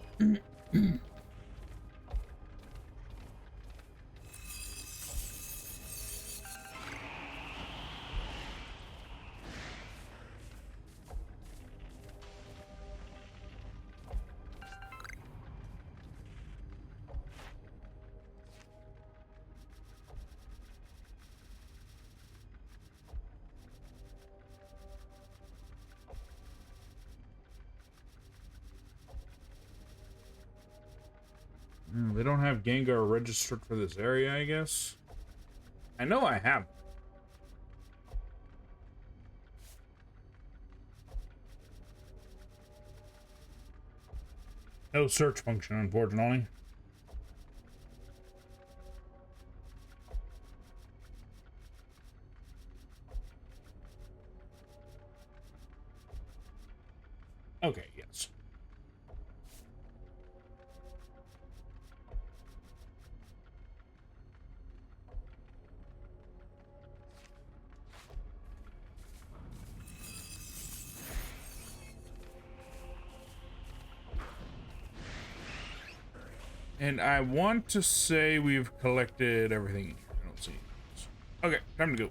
They don't have Gengar registered for this area, I guess. I know I have. No search function, unfortunately. Okay, yes. And I want to say we've collected everything in here. I don't see anything else. Okay, time to go.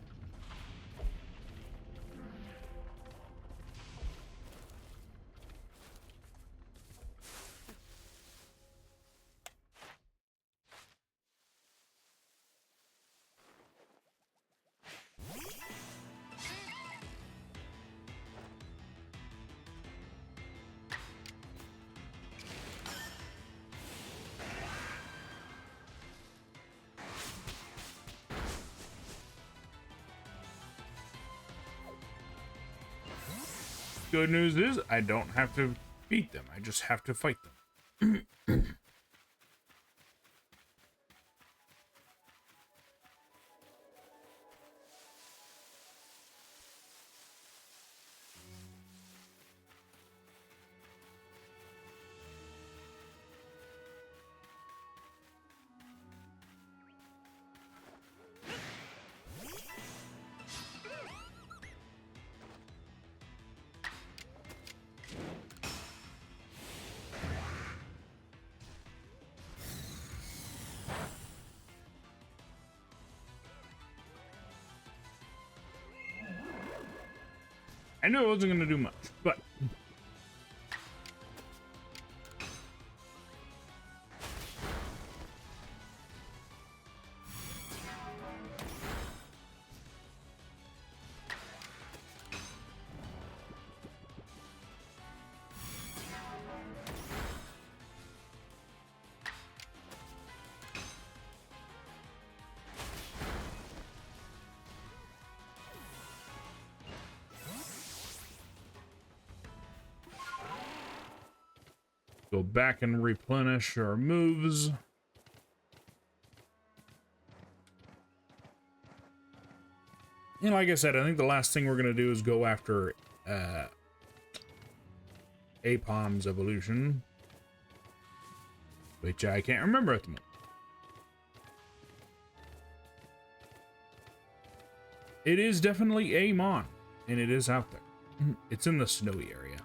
Good news is I don't have to beat them. I just have to fight them. I knew it wasn't going to do much, but... Go back and replenish our moves. And like I said, I think the last thing we're going to do is go after Apom's evolution, which I can't remember at the moment. It is definitely Amon, and it is out there. It's in the snowy area.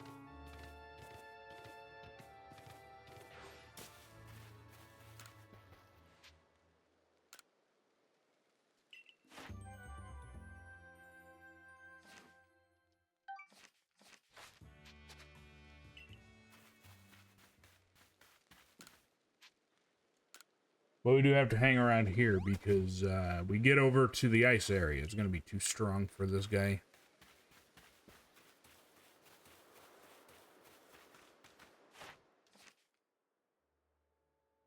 But we do have to hang around here because we get over to the ice area. It's going to be too strong for this guy.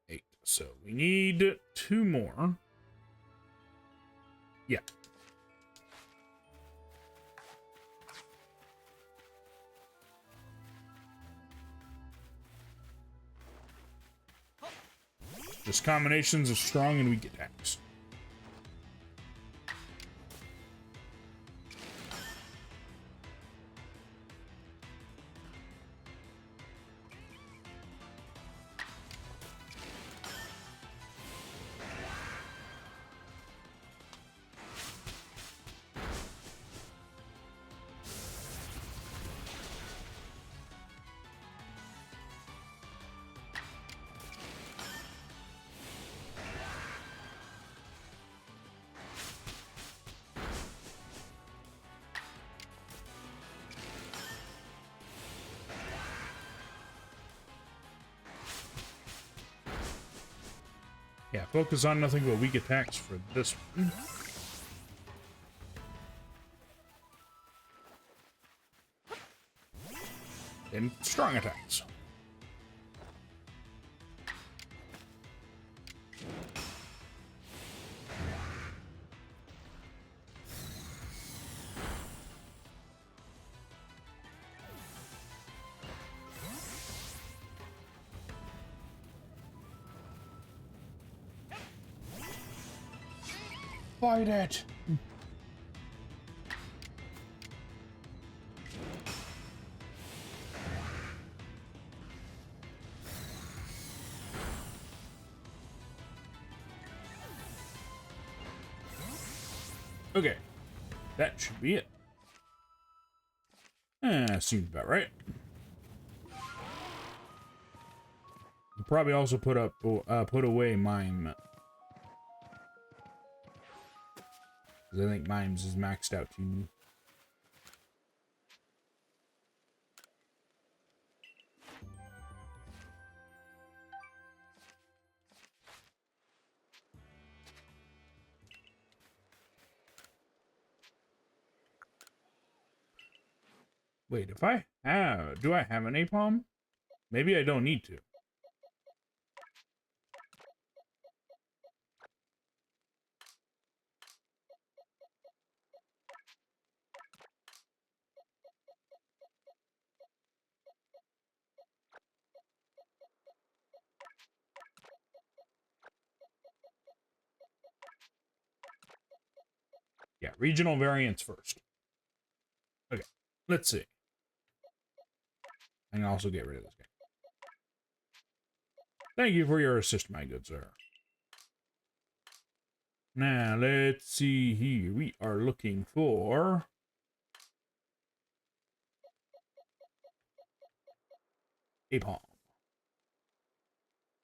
8. So we need 2 more. Yeah. Just combinations of strong and weak attacks. Yeah, focus on nothing but weak attacks for this one. And strong attacks. Fight it! Okay, that should be it. Seems about right. We'll probably also put away Mime. Because I think Mimes is maxed out too. Wait, if I have... Do I have an napalm? Maybe I don't need to. Yeah, regional variants first. Okay, let's see. I can also get rid of this guy. Thank you for your assist, my good sir. Now, let's see here. We are looking for... a palm.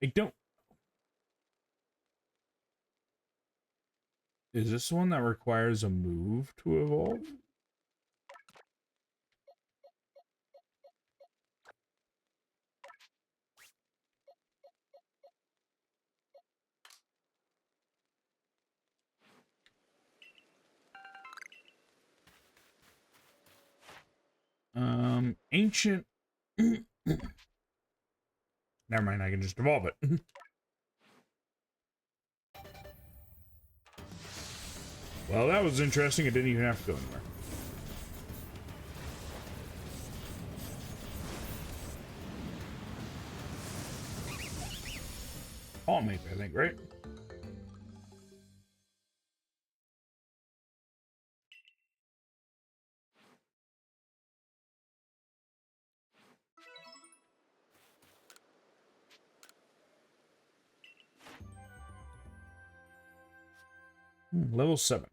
I don't... Is this one that requires a move to evolve? Ancient... Never mind, I can just evolve it. Well, that was interesting. It didn't even have to go anywhere. Palm ape, I think, right? Level 7.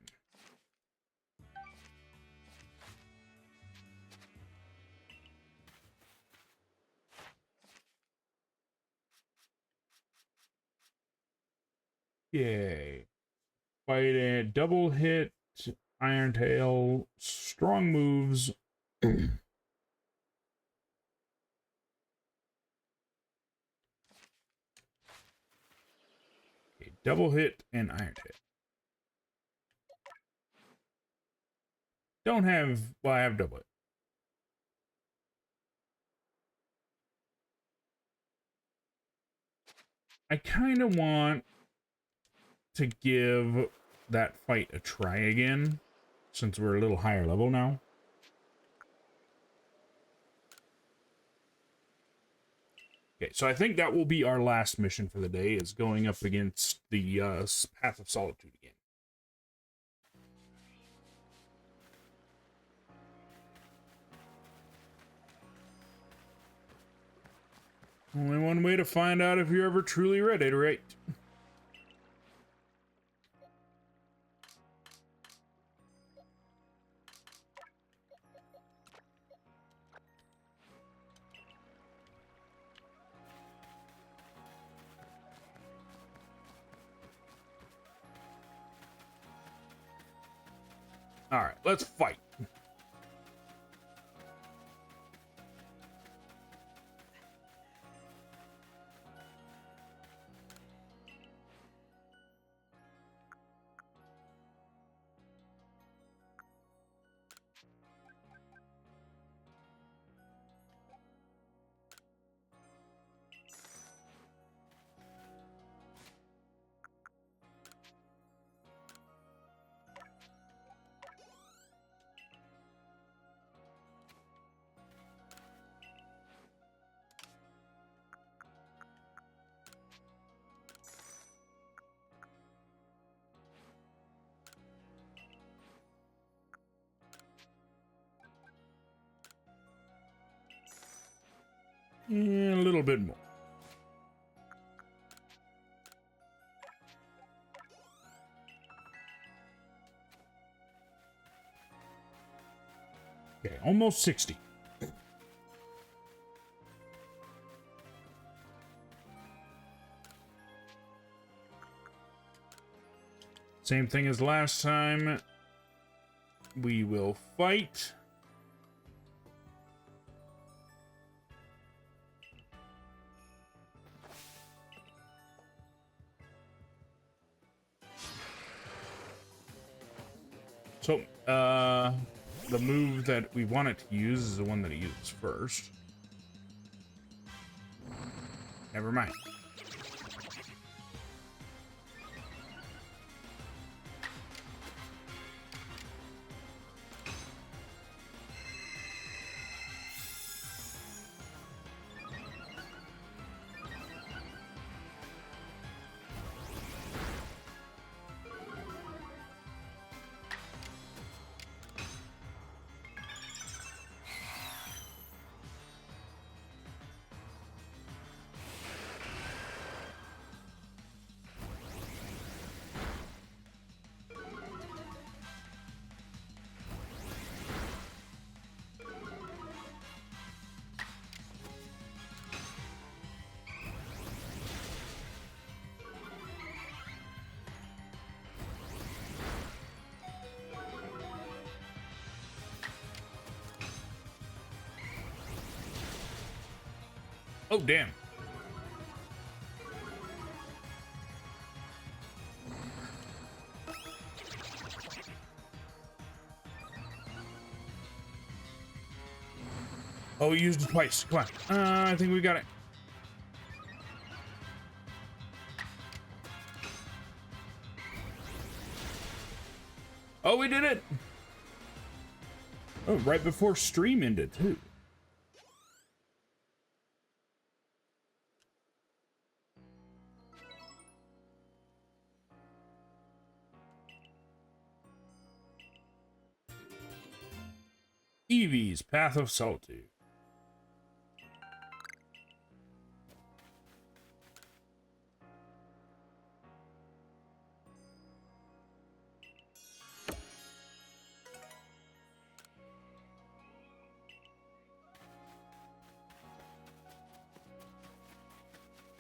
Yay. Fight it. Double hit. Iron Tail. Strong moves. Okay, double hit and Iron Tail. Don't have... Well, I have double hit. I kind of want to give that fight a try again, since we're a little higher level now. Okay, so I think that will be our last mission for the day, is going up against the Path of Solitude again. Only one way to find out if you're ever truly ready, right? Alright, let's fight. A little bit more. Okay, almost 60. Same thing as last time. We will fight. So, the move that we want it to use is the one that it uses first. Never mind. Oh, damn. Oh, we used it twice. Come on. I think we got it. Oh, we did it. Oh, right before stream ended, too. Eevee's Path of Solitude.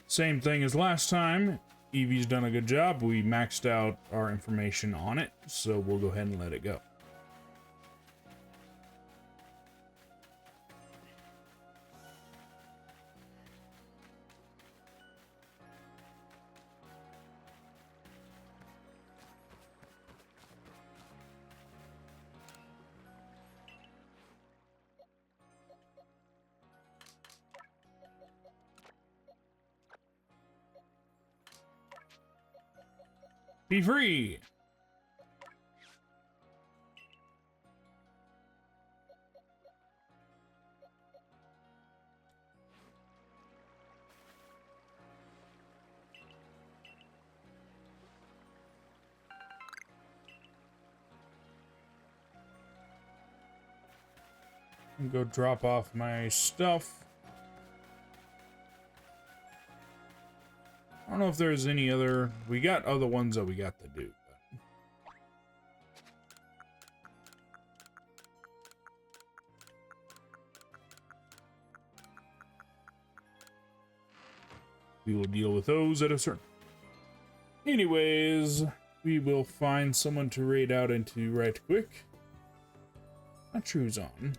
Same thing as last time. Eevee's done a good job. We maxed out our information on it, so we'll go ahead and let it go. Be free! Go drop off my stuff. I don't know if there's any other... We got other ones that we got to do. But... we will deal with those at a certain... Anyways, we will find someone to raid out into right quick. Not sure who's on.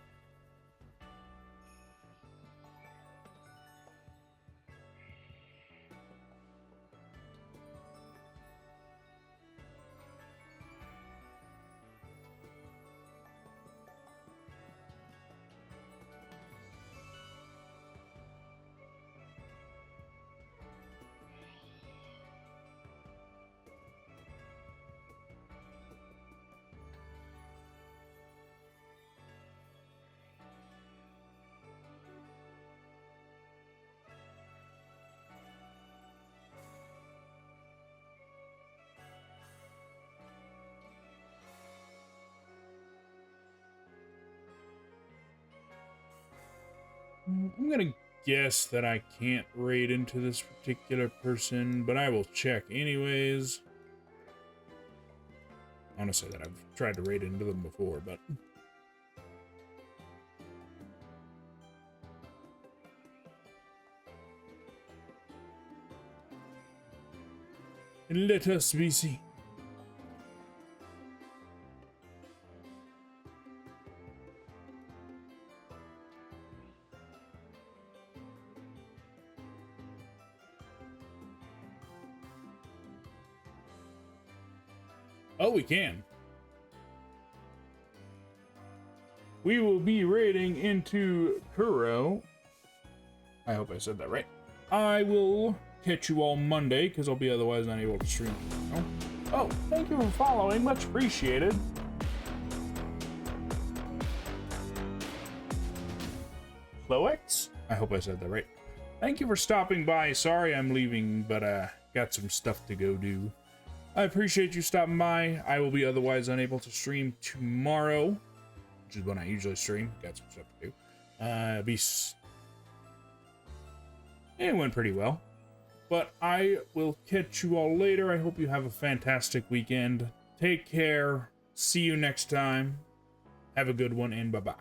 I'm gonna guess that I can't raid into this particular person, but I will check anyways. I want to say that I've tried to raid into them before, but... Let us be seen. Oh, we can. We will be raiding into Kuro. I hope I said that right. I will catch you all Monday, because I'll be otherwise unable to stream. Oh, thank you for following. Much appreciated. Loex? I hope I said that right. Thank you for stopping by. Sorry I'm leaving, but got some stuff to go do. I appreciate you stopping by. I will be otherwise unable to stream tomorrow, which is when I usually stream. Got some stuff to do. It went pretty well. But I will catch you all later. I hope you have a fantastic weekend. Take care. See you next time. Have a good one, and bye-bye.